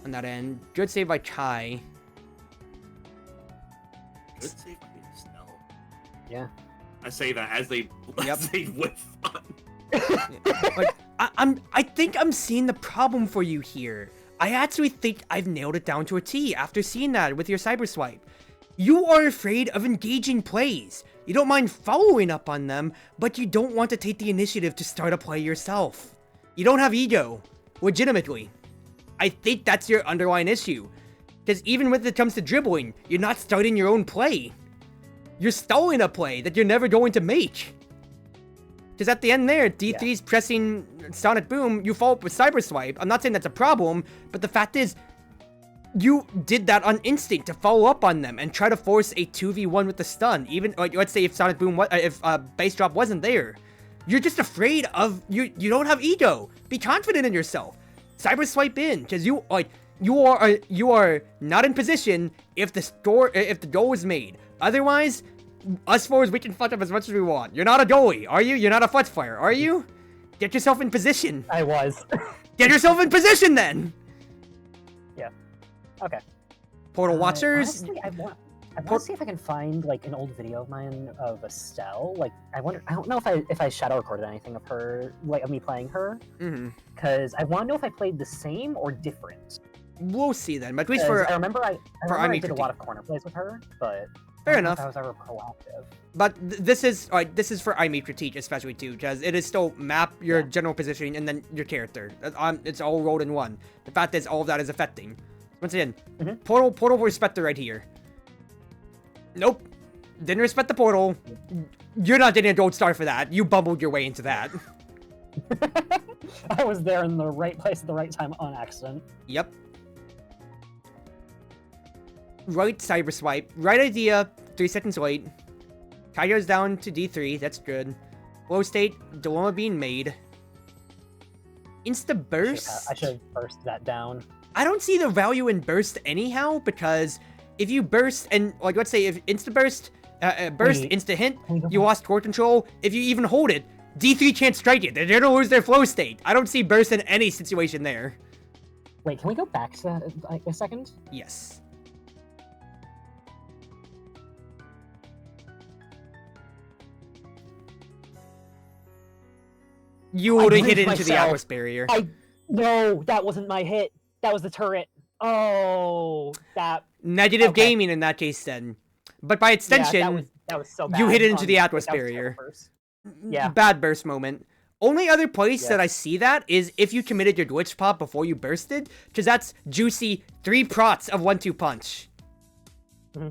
on that end. Good save by Kai. Good save by Estelle. Yeah. I say that as they whiff on. Like, I think I'm seeing the problem for you here. I actually think I've nailed it down to a T after seeing that with your cyber swipe. You are afraid of engaging plays. You don't mind following up on them, but you don't want to take the initiative to start a play yourself. You don't have ego. Legitimately. I think that's your underlying issue. Because even when it comes to dribbling, you're not starting your own play. You're stalling a play that you're never going to make. Because at the end there, D3's pressing Sonic Boom, you follow up with Cyber Swipe. I'm not saying that's a problem, but the fact is, you did that on instinct to follow up on them and try to force a 2v1 with the stun. Even, like, let's say if Sonic Boom, if Base Drop wasn't there. You're just afraid of, you don't have ego. Be confident in yourself. Cyber Swipe in, because you are not in position if the goal is made. Otherwise, us fours, we can fuck up as much as we want. You're not a goalie, are you? You're not a flex player, are you? Get yourself in position. I was. Get yourself in position then. Yeah. Okay. Portal Watchers. Honestly, I want to see if I can find like an old video of mine of Estelle. Like, I don't know if I shadow recorded anything of her, like of me playing her. Because I want to know if I played the same or different. We'll see then. But at least for I remember I did a lot of critique. corner plays with her, but Fair I don't know enough. if I was ever proactive. But this is for I Meet Critique especially too, because it is still map your general positioning and then your character. It's all rolled in one. The fact is all of that is affecting. Once again, portal respector right here. Nope, didn't respect the portal. You're not getting a gold star for that. You bumbled your way into that. I was there in the right place at the right time on accident. Yep. Right Cyber Swipe. Right idea. 3 seconds late. Kai goes down to D3. That's good. Flow state. Dilemma being made. Insta burst. I should have burst that down. I don't see the value in burst anyhow, because if you burst and like let's say if insta burst, burst insta hint, you lost core control. If you even hold it, D3 can't strike it. They're gonna lose their flow state. I don't see burst in any situation there. Wait, can we go back to that like a second? Yes. You would have hit it into the Atlas barrier. No, that wasn't my hit. That was the turret. Oh, that... Negative gaming in that case then. But by extension, yeah, that was so bad. you hit it into the Atlas barrier. Yeah. Bad burst moment. Only other place that I see that is if you committed your glitch pop before you bursted, because that's juicy 3 prots of 1-2 punch.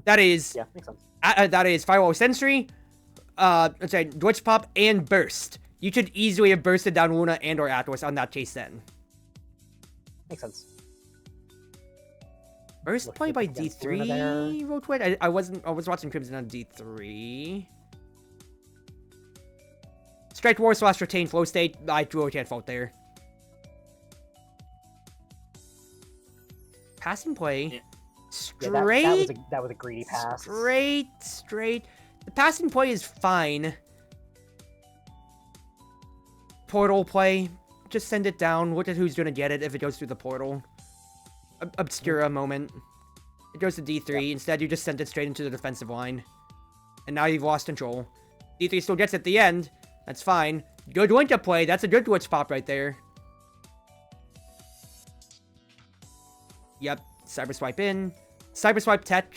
That is... Yeah, makes sense. That is Firewall Sentry, glitch pop, and burst. You could easily have bursted down Luna and or Atlas on that case then. Makes sense. Burst play by D3 real quick. I was watching Crimson on D3. Strike War / retain flow state. I really can't fault there. Passing play. Straight. Yeah, that was a greedy pass. Straight. The passing play is fine. Portal play. Just send it down. Look at who's gonna get it if it goes through the portal. Obscura moment. It goes to D3. Instead, you just sent it straight into the defensive line. And now you've lost control. D3 still gets it at the end. That's fine. Good link-up play. That's a good glitch pop right there. Yep. Cyber Swipe in. Cyber Swipe tech.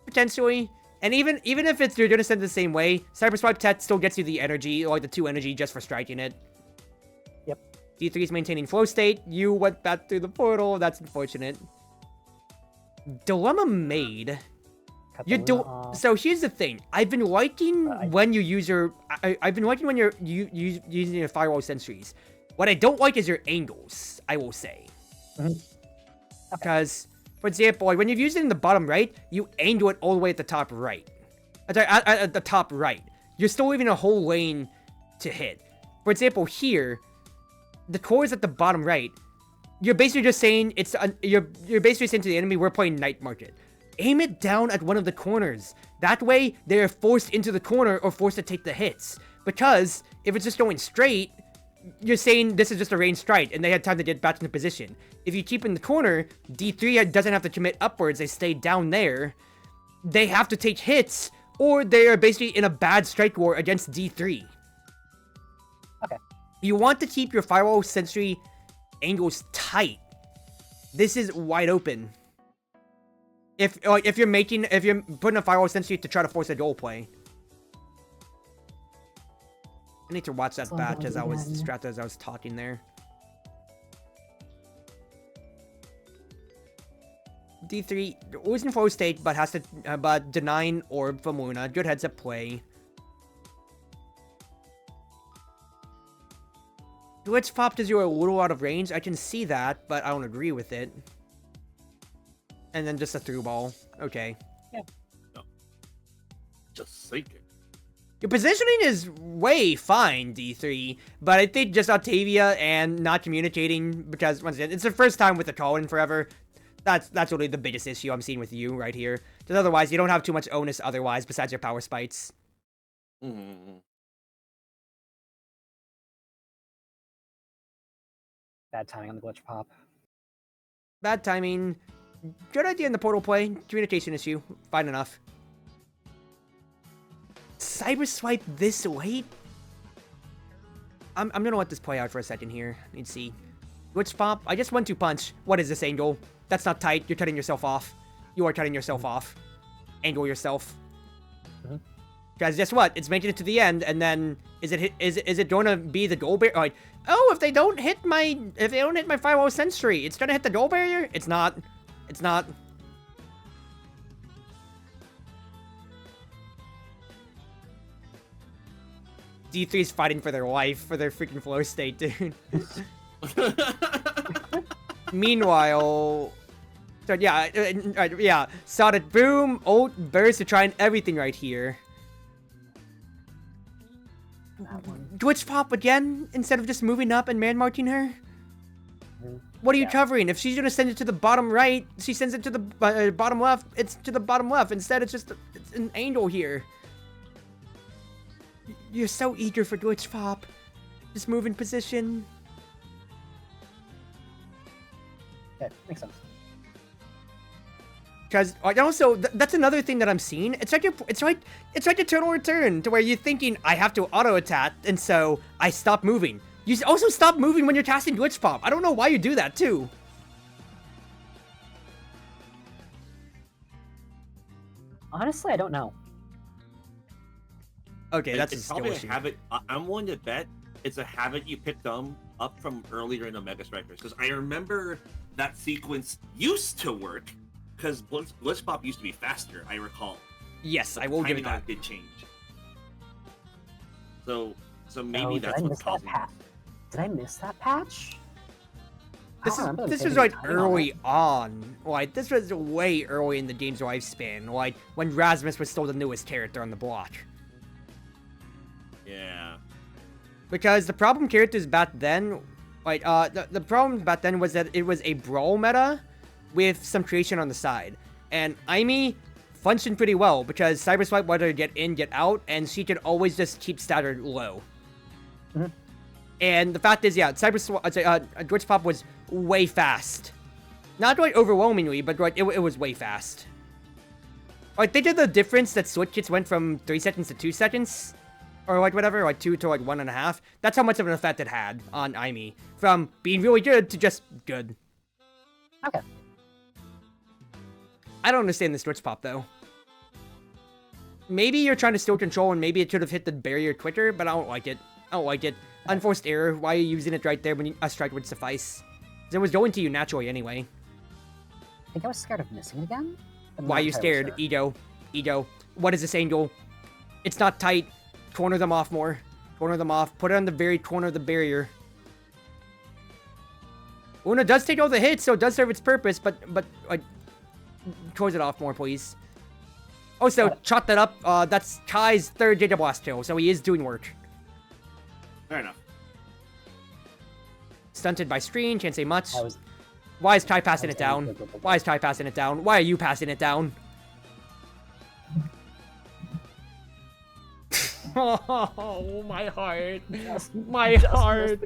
Potentially. And even if you're gonna send it the same way, Cyber Swipe tech still gets you the energy, or like the 2 energy just for striking it. Yep. D3 is maintaining flow state. You went back through the portal. That's unfortunate. Dilemma Maid. So here's the thing. I've been liking when you use your... I've been liking when you're using your firewall sentries. What I don't like is your angles, I will say. Because, for example, like when you've used it in the bottom right, you angle it all the way at the top right. At the top right. You're still leaving a whole lane to hit. For example, here, the core is at the bottom right. You're basically just saying you're basically saying to the enemy, we're playing Night Market. Aim it down at one of the corners. That way, they're forced into the corner or forced to take the hits. Because if it's just going straight, you're saying this is just a ranged strike, and they had time to get back into position. If you keep in the corner, D3 doesn't have to commit upwards. They stay down there. They have to take hits, or they are basically in a bad strike war against D3. Okay. You want to keep your firewall sentry angles tight. This is wide open. If you're putting a firewall sentry to try to force a goal play. I need to watch that back as I was distracted as I was talking there. D3 losing flow state, but has to denying orb from Luna. Good heads up play. Glitch Pop does you a little out of range. I can see that, but I don't agree with it. And then just a through ball. Okay. Yeah. No. Just thinking. Your positioning is way fine, D3, but I think just Octavia and not communicating, because once again, it's the first time with the call in forever. That's really the biggest issue I'm seeing with you right here. Because otherwise, you don't have too much onus otherwise besides your power spites. Mm-hmm. Bad timing on the glitch pop. Bad timing. Good idea in the portal play. Communication issue. Fine enough. Cyber swipe this late? I'm gonna let this play out for a second here. Let's see. Glitch pop. I just 1-2 punch. What is this angle? That's not tight. You're cutting yourself off. You are cutting yourself off. Angle yourself. Guys, guess what? It's making it to the end, and then is it going to be the goal barrier? Like, oh, if they don't hit my firewall sentry, it's gonna hit the goal barrier? It's not. It's not. D3's fighting for their life, for their freaking flow state, dude. Meanwhile, so yeah, Sonic Boom, ult, burst, to try and everything right here. Glitch pop again, instead of just moving up and man marking her? What are you covering? If she's gonna send it to the bottom right, she sends it to the bottom left, it's to the bottom left. Instead, it's an angle here. You're so eager for glitch pop. Just move in position. Okay, makes sense. Because also that's another thing that I'm seeing. It's like Eternal Return, to where you're thinking I have to auto attack, and so I stop moving. You also stop moving when you're casting glitch pop. I don't know why you do that too. Honestly, I don't know. Okay, that's it's a skill probably issue. a habit. I'm willing to bet it's a habit you picked up from earlier in Omega Strikers, because I remember that sequence used to work. Because glitch pop used to be faster, I recall. Yes, I will give it that. Did change. So maybe that's what's causing it. Did I miss that patch? This was like early on. Like, this was way early in the game's lifespan. Like, when Rasmus was still the newest character on the block. Yeah. Because the problem characters back then, like, the problem back then was that it was a brawl meta with some creation on the side. And Aimee functioned pretty well because Cyber Swipe wanted to get in, get out, and she could always just keep staggered low. And the fact is, yeah, Glitch Pop was way fast. Not like overwhelmingly, but like it was way fast. Like, they did the difference that switch kits went from 3 seconds to 2 seconds. Or like whatever, like 2 to like 1.5. That's how much of an effect it had on Aimee. From being really good to just good. Okay. I don't understand this glitch pop, though. Maybe you're trying to steal control, and maybe it should have hit the barrier quicker, but I don't like it. I don't like it. Unforced error. Why are you using it right there when a strike would suffice? It was going to you naturally anyway. I think I was scared of missing it again. Why are you scared? Ego. What is this angle? It's not tight. Corner them off more. Corner them off. Put it on the very corner of the barrier. Una does take all the hits, so it does serve its purpose, but close it off more, please. Also, chop that up. That's Kai's 3rd Data Blast kill, so he is doing work. Fair enough. Stunted by screen, can't say much. Why is Kai passing it down? Why is Kai passing it down? Why are you passing it down? Oh, my heart. My heart.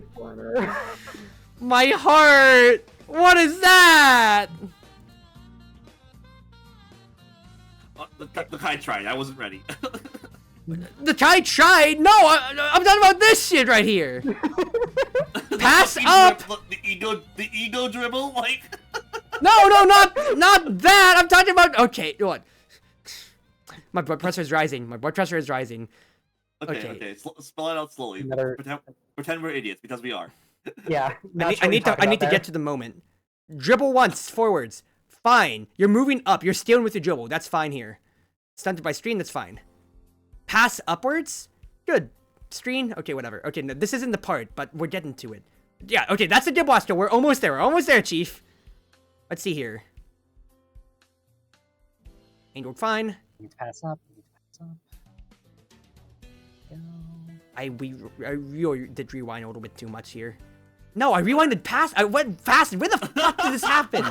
My heart. What is that? The Kai tried. I wasn't ready. The Kai tried? No, I'm talking about this shit right here. Pass up. The ego dribble, like. No, not that. I'm talking about. Okay, what? My blood pressure is rising. My blood pressure is rising. Okay. Spell it out slowly. Pretend we're idiots, because we are. Yeah. I need to get to the moment. Dribble once forwards. Fine. You're moving up. You're stealing with your dribble. That's fine here. Stunted by screen. That's fine. Pass upwards. Good. screen? Okay, whatever. Okay, no, this isn't the part, but we're getting to it. Yeah, okay, that's the dip blaster. We're almost there. We're almost there, Chief. Let's see here. Angel, fine. Need to pass up. Need to pass up. Go. I really did rewind a little bit too much here. No, I rewinded past. I went fast. Where the fuck did this happen?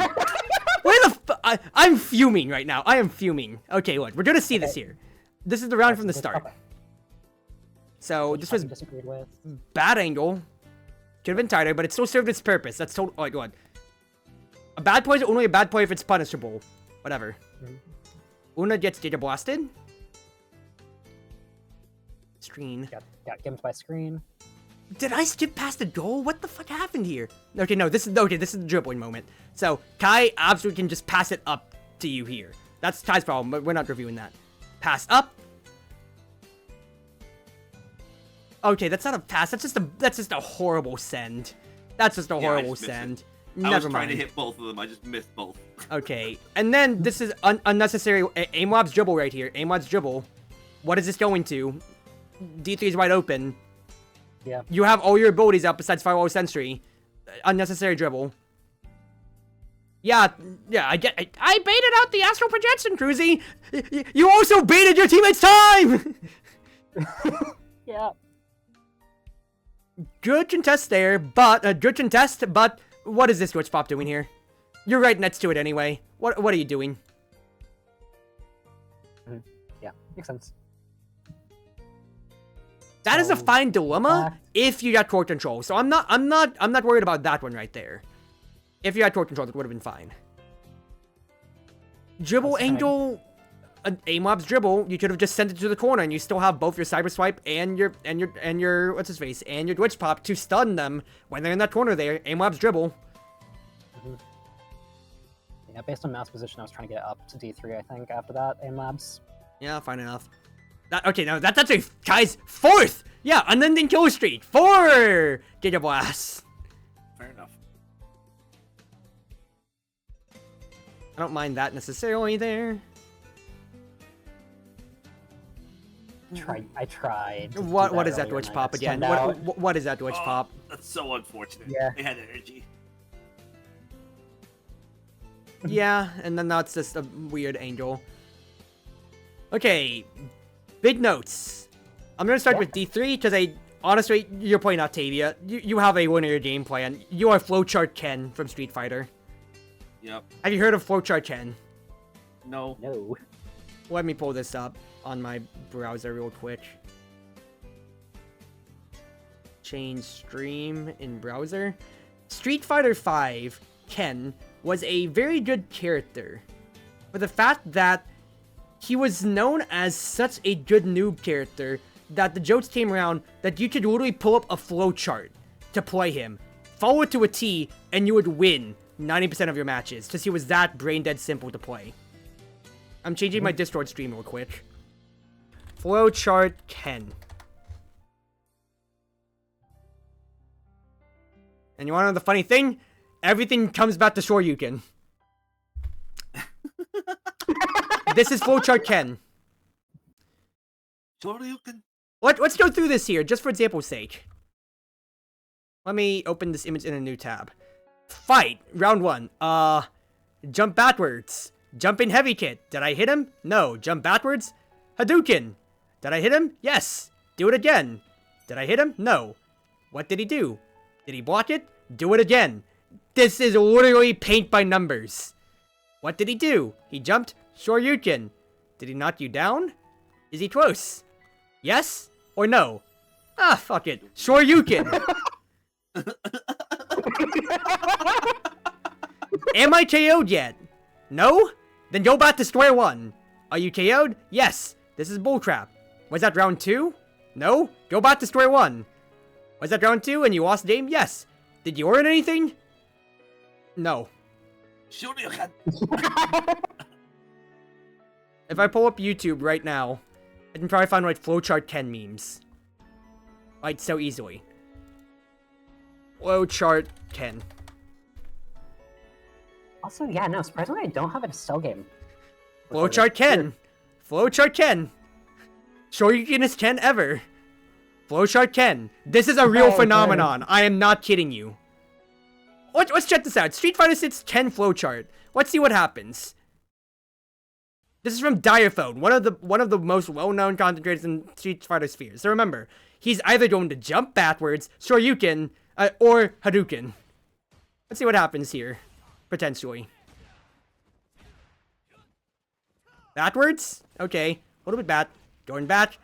Where the I'm fuming right now. I am fuming. Okay, look, we're gonna see this here. This is the round from the start. So this was disagreed with. bad angle. Could have been tighter, but it still served its purpose. That's totally. Oh my god. A bad play is only a bad play if it's punishable. Whatever. Una gets data blasted. Screen. Got gimped by screen. Did I skip past the goal? What the fuck happened here? Okay, no, this is the dribbling moment. So Kai absolutely can just pass it up to you here. That's Kai's problem, but we're not reviewing that. Pass up. Okay, that's not a pass. That's just a horrible send. That's just a horrible send. Never I was trying mind. to hit both of them. I just missed both. Okay, and then this is unnecessary. Aimlab's dribble right here. Aimlab's dribble. What is this going to? D3 is wide open. Yeah. You have all your abilities up besides Firewall Sentry. Unnecessary dribble. Yeah, I baited out the astral projection, Cruzy. You also baited your teammates' time. Yeah. Good contest there, but but what is this Twitch Pop doing here? You're right next to it anyway. What are you doing? Yeah, makes sense. That is a fine dilemma if you got court control. So I'm not worried about that one right there. If you had court control, that would have been fine. Dribble angle, Aimlab's dribble. You could have just sent it to the corner, and you still have both your cyber swipe and your what's his face and your glitch pop to stun them when they're in that corner there. Aimlab's dribble. Yeah, based on mouse position, I was trying to get up to D3. I think after that, aim labs. Yeah, fine enough. Okay, now that's a Kai's fourth! Yeah, unending kill streak! 4 Giga Blasts! Fair enough. I don't mind that necessarily there. I tried. What is that glitch pop again? What is that glitch pop? That's so unfortunate. Yeah. They had energy. Yeah, and then that's just a weird angle. Okay, big notes. I'm gonna start with D3 because honestly, you're playing Octavia. You have a linear game plan. You are Flowchart Ken from Street Fighter. Yep. Have you heard of Flowchart Ken? No. No. Let me pull this up on my browser real quick. Change stream in browser. Street Fighter V Ken was a very good character, but the fact that he was known as such a good noob character that the jokes came around that you could literally pull up a flowchart to play him, follow it to a T, and you would win 90% of your matches, because he was that brain dead simple to play. I'm changing my Discord stream real quick. Flowchart Ken. And you wanna know the funny thing? Everything comes back to Shoryuken. This is Flowchart Ken. Shoryuken? Let's go through this here, just for example's sake. Let me open this image in a new tab. Fight, round 1. Jump backwards. Jump in heavy kit. Did I hit him? No. Jump backwards. Hadouken. Did I hit him? Yes. Do it again. Did I hit him? No. What did he do? Did he block it? Do it again. This is literally paint by numbers. What did he do? He jumped. Shoryuken. Did he knock you down? Is he close? Yes or no? Ah, fuck it. Shoryuken. Am I KO'd yet? No? Then go back to square one. Are you KO'd? Yes. This is bullcrap. Was that round 2? No? Go back to square one. Was that round 2 and you lost the game? Yes. Did you earn anything? No. Shoryuken. If I pull up YouTube right now, I can probably find like Flowchart Ken memes. Like so easily. Flowchart Ken. Also, yeah, no, surprisingly, I don't have a cell game. Flowchart Ken. Flowchart Ken. Shoryukenest Ken ever. Flowchart Ken. This is a real Okay. phenomenon. I am not kidding you. Let's check this out. Street Fighter 6 Ken flowchart. Let's see what happens. This is from Diaphone, one of the most well-known concentrators in Street Fighter spheres. So remember, he's either going to jump backwards, Shoryuken, or Hadouken. Let's see what happens here, potentially. Backwards? Okay, a little bit back. Going back.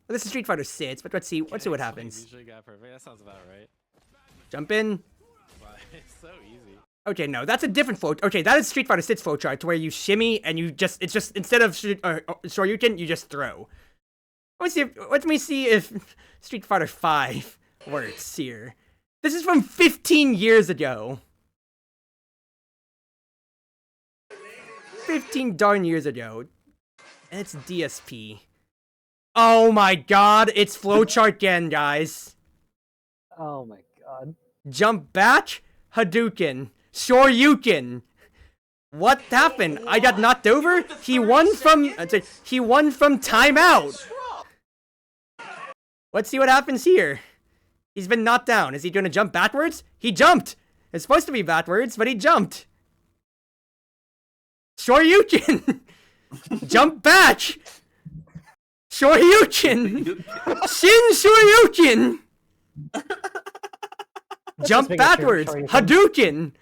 Well, this is Street Fighter 6, but let's see what happens. Usually got perfect. That sounds about right. Jump in. Wow, it's so easy. Okay, no, that's a different flow. Okay, that is Street Fighter 6 flowchart, to where you shimmy and it's just instead of Shoryuken, you just throw. Let me see if Street Fighter 5 works here. This is from 15 years ago. 15 darn years ago. And it's DSP. Oh my god, it's flowchart again, guys. Oh my god. Jump back, Hadouken, Shoryuken. What happened? I got knocked over? He won from timeout. Let's see what happens here. He's been knocked down. Is he going to jump backwards? He jumped. It's supposed to be backwards, but he jumped. Shoryuken. Jump back. Shoryuken. Shin Shoryuken. Jump make it backwards. Shoryuken.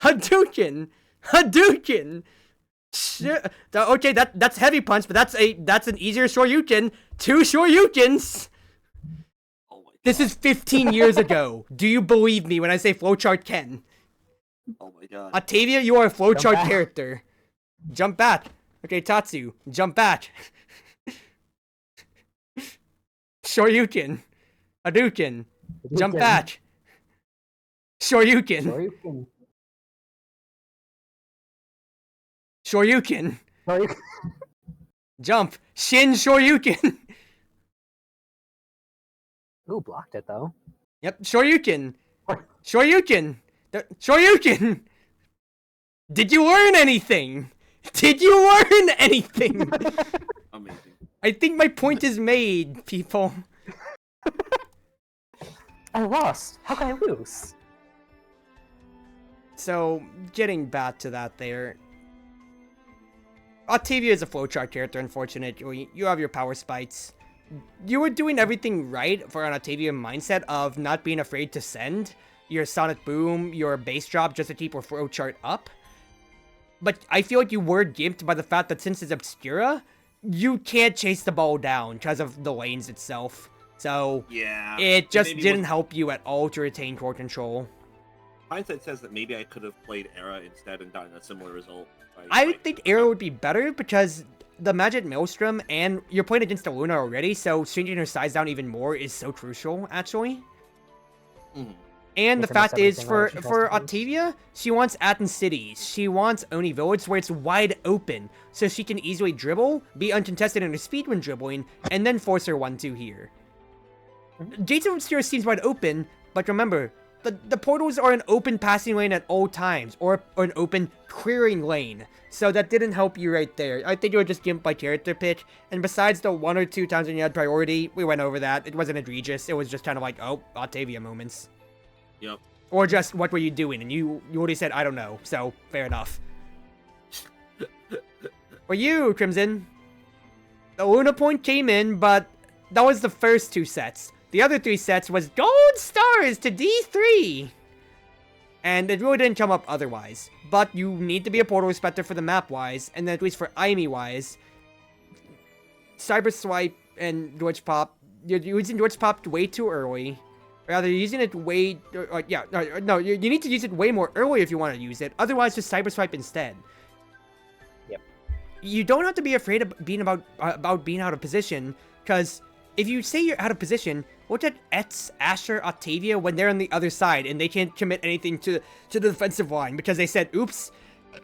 Hadouken. Hadouken. Hadouken. Okay, that's heavy punch, but that's an easier Shoryuken. 2 Shoryukens. Oh my god. This is 15 years ago. Do you believe me when I say flowchart Ken? Oh my god. Octavia, you are a flowchart back. character. Jump back. Okay, Tatsu, jump back. Shoryuken. Hadouken. Jump Hadouken. back. Shoryuken. Shoryuken. Shoryuken. Shoryuken. Jump. Shin Shoryuken. Ooh, blocked it though. Yep, Shoryuken. Shoryuken. Shoryuken. Did you learn anything? Did you learn anything? Amazing. I think my point is made, people. I lost. How can I lose? So, getting back to that there. Octavia is a flowchart character, unfortunately. You have your power spikes. You were doing everything right for an Octavia mindset of not being afraid to send your Sonic Boom, your base drop, just to keep your flowchart up. But I feel like you were gimped by the fact that since it's Obscura, you can't chase the ball down because of the lanes itself. So, Yeah. it just maybe didn't help you at all to retain core control. Hindsight says that maybe I could have played Era instead and gotten a similar result. I would think Arrow would be better because the Magic Maelstrom, and you're playing against a Luna already, so changing her size down even more is so crucial, actually. Mhm. And the Different fact is, everything for else she tries to do. Octavia, she wants Aten Cities. She wants Oni Village where it's wide open, so she can easily dribble, be uncontested in her speed when dribbling, and then force her 1-2 here. Jason Obscura seems wide open, but remember, the portals are an open passing lane at all times, or an open clearing lane. So that didn't help you right there. I think you were just gimped by character pick, and besides the 1 or 2 times when you had priority, we went over that. It wasn't egregious, it was just kind of like, oh, Octavia moments. Yep. Or just, what were you doing? And you already said, I don't know, so fair enough. For you, Crimson, the Luna point came in, but that was the first 2 sets. The other 3 sets was gold stars to D3! And it really didn't come up otherwise. But you need to be a portal respecter for the map-wise, and then at least for Aimi-wise, Cyber Swipe and Glitch Pop, you're using Glitch Pop way too early. Rather, you're using it way... no, you need to use it way more early if you want to use it. Otherwise, just Cyber Swipe instead. Yep. You don't have to be afraid of being about being out of position, because if you say you're out of position, look at Etz, Asher, Octavia when they're on the other side and they can't commit anything to the defensive line because they said, oops,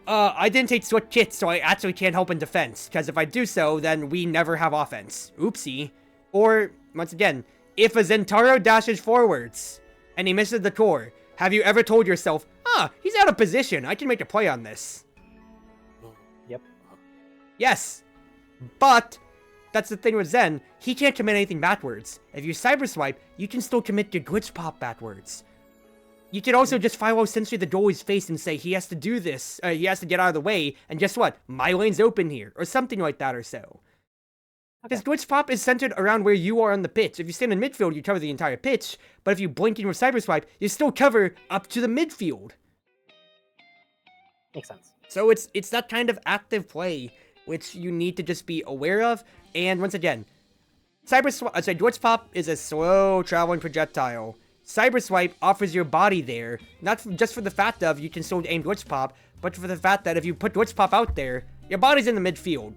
I didn't take Swift Kit, so I actually can't help in defense, because if I do so, then we never have offense. Oopsie. Or, once again, if a Zentaro dashes forwards and he misses the core, have you ever told yourself, he's out of position, I can make a play on this? Yep. Yes, but that's the thing with Zen. He can't commit anything backwards. If you cyber swipe, you can still commit your glitch pop backwards. You can also just follow essentially the goalie's face and say he has to do this, he has to get out of the way, and guess what? My lane's open here, or something like that or so. Because glitch pop is centered around where you are on the pitch. If you stand in midfield, you cover the entire pitch, but if you blink in your cyber swipe, you still cover up to the midfield. Makes sense. So it's that kind of active play, which you need to just be aware of, and once again, glitch pop is a slow traveling projectile. Cyber Swipe offers your body there, not just for the fact of you can still aim Glitch Pop, but for the fact that if you put Glitch Pop out there, your body's in the midfield.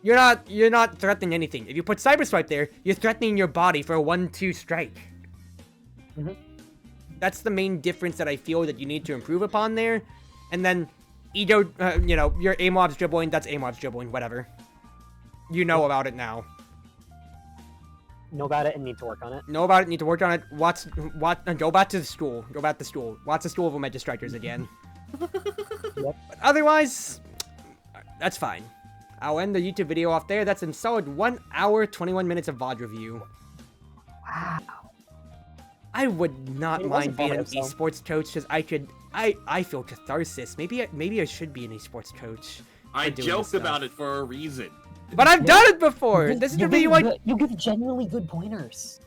You're not threatening anything. If you put Cyber Swipe there, you're threatening your body for a 1-2 strike. That's the main difference that I feel that you need to improve upon there. And then, your aim-lob's dribbling, that's aim-lob's dribbling, whatever. You know about it now. Know about it and need to work on it. Know about it, need to work on it. Go back to the school. Go back to school. Watch the School of Omega Strikers again. But otherwise, that's fine. I'll end the YouTube video off there. That's a solid 1 hour, 21 minutes of VOD review. Wow. I would not mind being an informative, esports coach because I feel catharsis. Maybe I should be an esports coach. I joked about it for a reason. But I've done it before. This is gonna be like you give genuinely good pointers.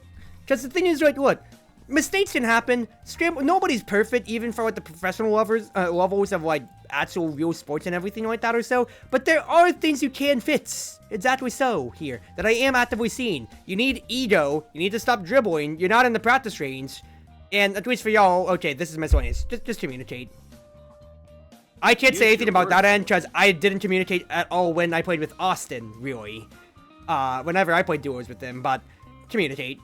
Because the thing is, like, look, mistakes can happen. Nobody's perfect, even for like the professional levels of like actual real sports and everything like that or so. But there are things you can fix. Exactly so here that I am actively seeing. You need ego. You need to stop dribbling. You're not in the practice range. And at least for y'all, okay, this is miscellaneous. Just communicate. I can't say anything about that end because I didn't communicate at all when I played with Austin, really. Whenever I played duos with him, but communicate.